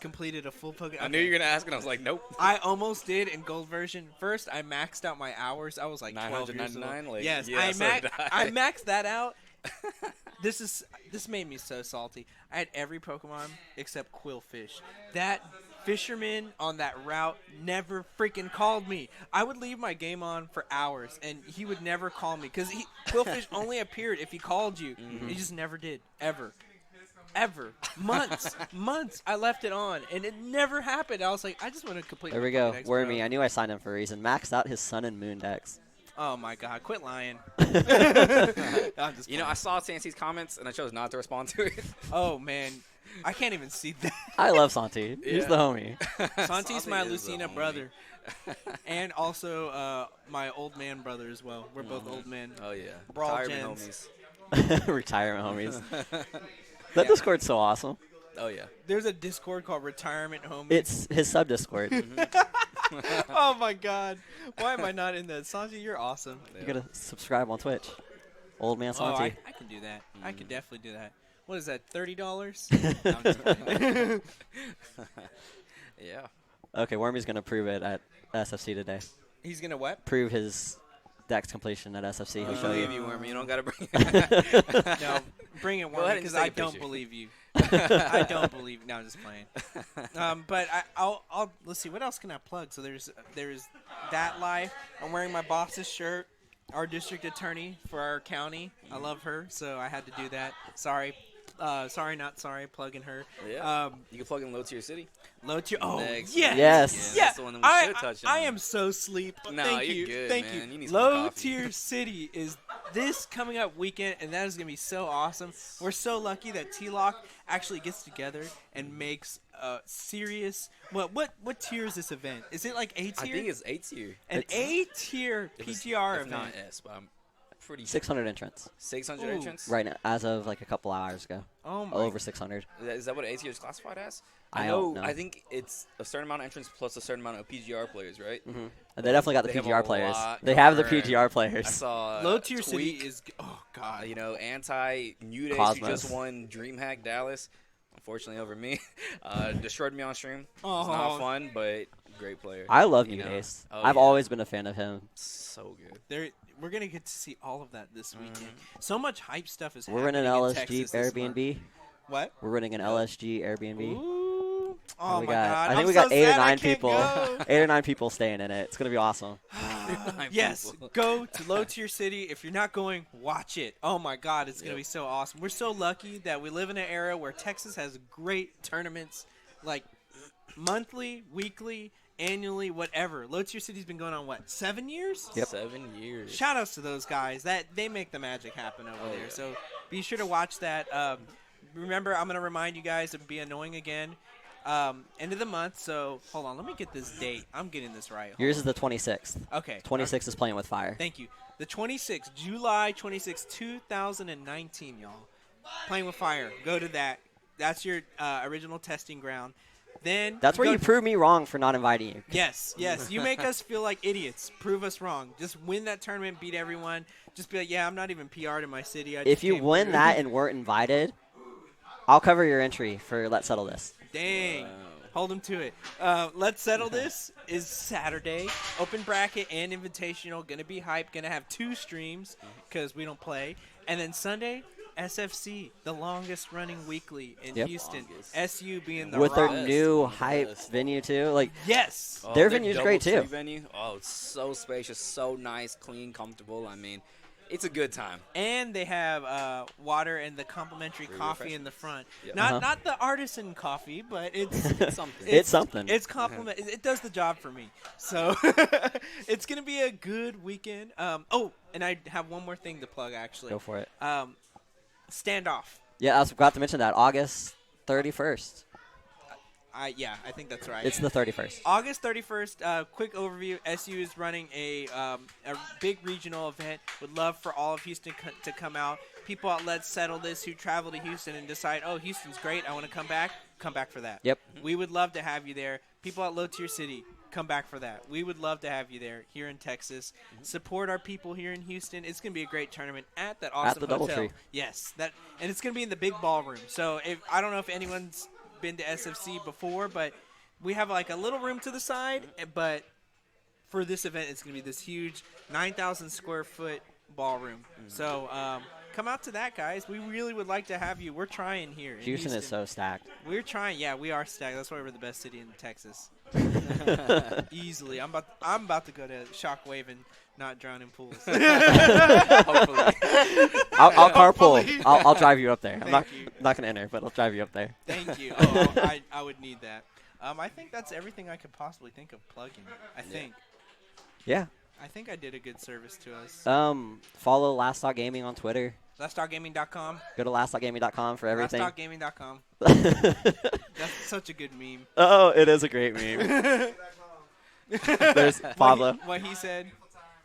completed a full Pokemon? I knew you were going to ask, and I was like, nope. I almost did in gold version. First, I maxed out my hours. I was like 12 years old. 999? Like, Yes, yeah, so did I. I maxed that out. This made me so salty. I had every Pokemon except Quillfish. That fisherman on that route never freaking called me. I would leave my game on for hours, and he would never call me because Quillfish only appeared if he called you. He just never did, ever. Months. I left it on, and it never happened. I was like, I just want to complete. There my we go. Pokédex, Wormy. bro. I knew I signed him for a reason. Maxed out his Sun and Moon Dex. Oh my God! Quit lying. I'm just You know, playing. I saw Sansi's comments, and I chose not to respond to it. Oh man, I can't even see that. I love Santi. He's Yeah. the homie. Santi's Santi my is the Lucina homie. brother, and also my old man brother as well. We're both old men. Oh, yeah. Brawl Retirement gens. homies. Retirement homies. That Discord's so awesome. Oh, yeah. There's a Discord called Retirement Homies. It's his sub Discord. Oh my God! Why am I not in that? Santi, you're awesome. You gotta subscribe on Twitch. Old man Oh, Santi. I can do that. I can definitely do that. What is that? $30? Yeah. Okay, Wormy's gonna prove it at SFC today. He's gonna what? Prove his Dex completion at SFC. He'll We show you. believe you, Wormy. You don't got to bring it. No, bring it, Go Wormy, ahead and because take I a don't picture. believe you. I don't believe. No, I'm just playing. But I'll let's see. What else can I plug? So there's that life. I'm wearing my boss's shirt. Our district attorney for our county. I love her, so I had to do that. Sorry, Sorry, not sorry. Plugging her. Yeah. You can plug in Low Tier City. Low tier. Oh, Next. yes. Yes. Yeah, that's the one that we should touch on. I am so sleep. No, Thank you're you. good, Thank man. you. You need some Low coffee. Tier City is this coming up weekend, and that is going to be so awesome. We're so lucky that T-Lock actually gets together and makes a serious. What tier is this event? Is it like A tier? I think it's A tier. An A tier If it's- PGR if event. not S, but I'm pretty 600 entrants 600 Ooh. entrants. right now, as of like a couple hours ago. Oh my. Over 600. Is that what A tier is classified as? I know. don't know. I think it's a certain amount of entrants plus a certain amount of PGR players, right? Mm-hmm. They definitely got the They have PGR a players. lot They have the covered. PGR I players. saw Low Tier City Tweak, is. Oh God. Anti New Days who just Cosmos. won DreamHack Dallas. Unfortunately, over me, destroyed me on stream. It's Oh. not fun, but great player. I love You New know? Days. Oh, I've yeah. always been a fan of him. So good. We're gonna get to see all of that this weekend. So much hype stuff is We're happening. running in LSG Texas this month. Airbnb. What? We're running an LSG Airbnb. Ooh. Oh we my got- God. I think I'm we got so 8 or sad I 9 can't people. go. 8 or 9 people staying in it. It's gonna be awesome. Yes, people. go to Low Tier City. If you're not going, watch it. Oh my God, it's gonna be so awesome. We're so lucky that we live in an era where Texas has great tournaments, like monthly, weekly, annually, whatever. Low Tier City's been going on 7 years? Yep. 7 years. Shout outs to those guys. That they make the magic happen over there. yeah. So be sure to watch that. Remember, I'm gonna remind you guys to be annoying again. End of the month. So hold on, let me get this date. I'm getting this right. Hold Yours is the 26th. on. Okay. 26 is playing with fire. Thank you. The 26th, July 26th, 2019, y'all. Playing with Fire. Go to that. That's your original testing ground. Then That's where go you prove me wrong for not inviting you. Yes. You make us feel like idiots. Prove us wrong. Just win that tournament, beat everyone. Just be like, yeah, I'm not even PR'd in my city. I If just you came win through." that and weren't invited, I'll cover your entry for Let's Settle This. Dang. Wow. Hold them to it. Let's Settle This is Saturday. Open bracket and invitational. Going to be hype. Going to have 2 streams because we don't play. And then Sunday, SFC, the longest running weekly in Yep. Houston. Longest. SU being the With their rock. Best. new One of the hype best. venue too. Like Yes. Oh, Their venue's great, double too. tree Venue. Oh, it's so spacious, so nice, clean, comfortable. I mean, it's a good time. And they have water and the complimentary Free coffee in the refreshments. front. Yep. Not the artisan coffee, but it's Something. It's something. It's compliment. It does the job for me. So it's gonna be a good weekend. And I have one more thing to plug actually. Go for it. Standoff. Yeah, I was about to mention that. August 31st. I think that's right. It's the 31st. August 31st. Quick overview. SU is running a big regional event. Would love for all of Houston to come out. People at Let's Settle This who travel to Houston and decide, oh, Houston's great. I want to come back. Come back for that. Yep. We would love to have you there. People at Low Tier City, come back for that. We would love to have you there here in Texas. Support our people here in Houston. It's going to be a great tournament at that awesome the hotel. DoubleTree. Yes, and it's going to be in the big ballroom. So I don't know if anyone's been to SFC before, but we have like a little room to the side. But for this event, it's going to be this huge 9,000 square foot ballroom. So come out to that, guys. We really would like to have you. We're trying here. in Houston is so stacked. We're trying. Yeah, we are stacked. That's why we're the best city in Texas. Easily. I'm about to go to Shockwave and not drown in pools. Hopefully. I'll carpool. Hopefully. I'll drive you up there. I'm Thank not you. not gonna enter, but I'll drive you up there. Thank you. I would need that. I think that's everything I could possibly think of plugging. I think. Yeah. I think I did a good service to us. Follow Last Thought Gaming on Twitter. LastDogGaming.com. Go to lastdoggaming.com for everything. LastDogGaming.com. That's such a good meme. Oh, it is a great meme. There's Pablo. What he said.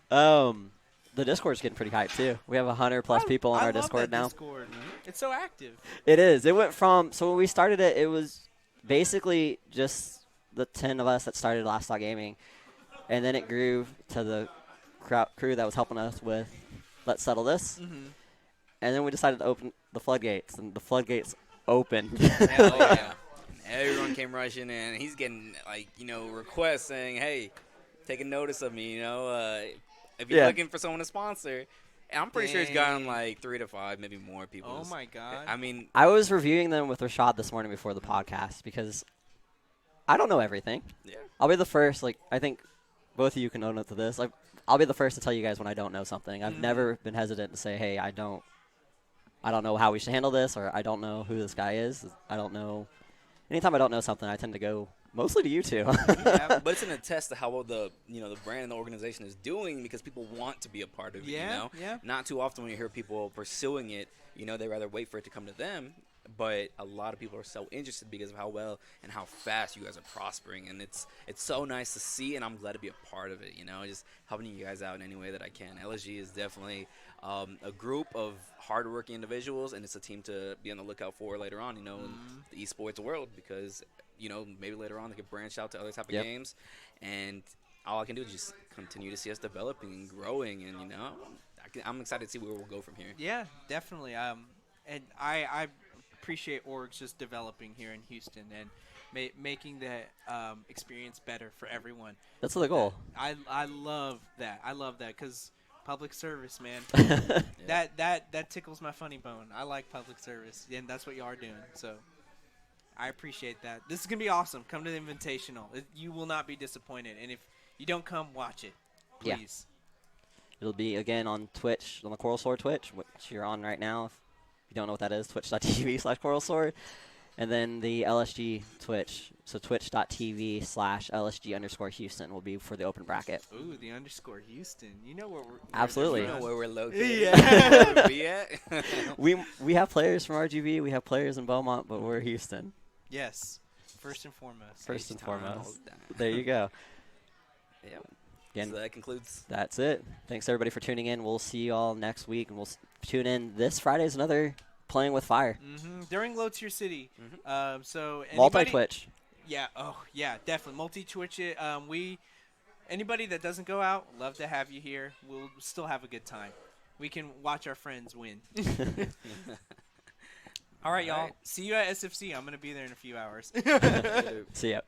The Discord's getting pretty hyped too. We have 100+ people on I our love Discord that now. Discord. It's so active. It is. It went from, so when we started it, it was basically just the 10 of us that started Last Thought Gaming, and then it grew to the crew that was helping us with Let's Settle This, and then we decided to open the floodgates, and the floodgates opened. Hell yeah. Everyone came rushing in. He's getting, requests saying, hey, taking notice of me, if you're Yeah. looking for someone to sponsor. And I'm pretty sure he's gotten, 3 to 5, maybe more people. Oh, my God. I mean, I was reviewing them with Rashad this morning before the podcast because I don't know everything. yeah. I'll be the first, I think both of you can own up to this. I'll be the first to tell you guys when I don't know something. I've never been hesitant to say, hey, I don't I don't know how we should handle this, or I don't know who this guy is. I don't know. Anytime I don't know something, I tend to go mostly to you two. Yeah. But it's an attest to how well the brand and the organization is doing because people want to be a part of it. Yeah, yeah. Not too often when you hear people pursuing it, they rather wait for it to come to them. But a lot of people are so interested because of how well and how fast you guys are prospering, and it's so nice to see, and I'm glad to be a part of it. Just helping you guys out in any way that I can. LSG is definitely a group of hardworking individuals, and it's a team to be on the lookout for later on. In the esports world, because maybe later on they could branch out to other type of games, and all I can do is just continue to see us developing and growing, and I'm excited to see where we'll go from here. Yeah, definitely. And I appreciate orgs just developing here in Houston and making the experience better for everyone. That's the goal. I love that. I love that because public service, man. Yeah. That tickles my funny bone. I like public service, and that's what y'all are doing. So I appreciate that. This is gonna be awesome. Come to the Invitational. You will not be disappointed. And if you don't come, watch it, Yeah. please. It'll be, again, on Twitch, on the Coral Sword Twitch, which you're on right now. If you don't know what that is, twitch.tv/Coral Sword. And then the LSG Twitch, so twitch.tv/LSG_Houston will be for the open bracket. Ooh, the _Houston. You know where we're Absolutely. You know where we're located. Yeah. Where we at? We have players from RGB, we have players in Beaumont, but we're Houston. Yes. First and foremost. First and H-Town, foremost. hold down. There you go. Yeah. Again, So that concludes. that's it. Thanks, everybody, for tuning in. We'll see you all next week, and we'll tune in this Friday is another Playing with Fire. During Low Tier City. So Multi-Twitch. Yeah. Oh, yeah. Definitely multi-Twitch it. Anybody that doesn't go out, love to have you here. We'll still have a good time. We can watch our friends win. All right, y'all. All right. See you at SFC. I'm gonna be there in a few hours. See ya.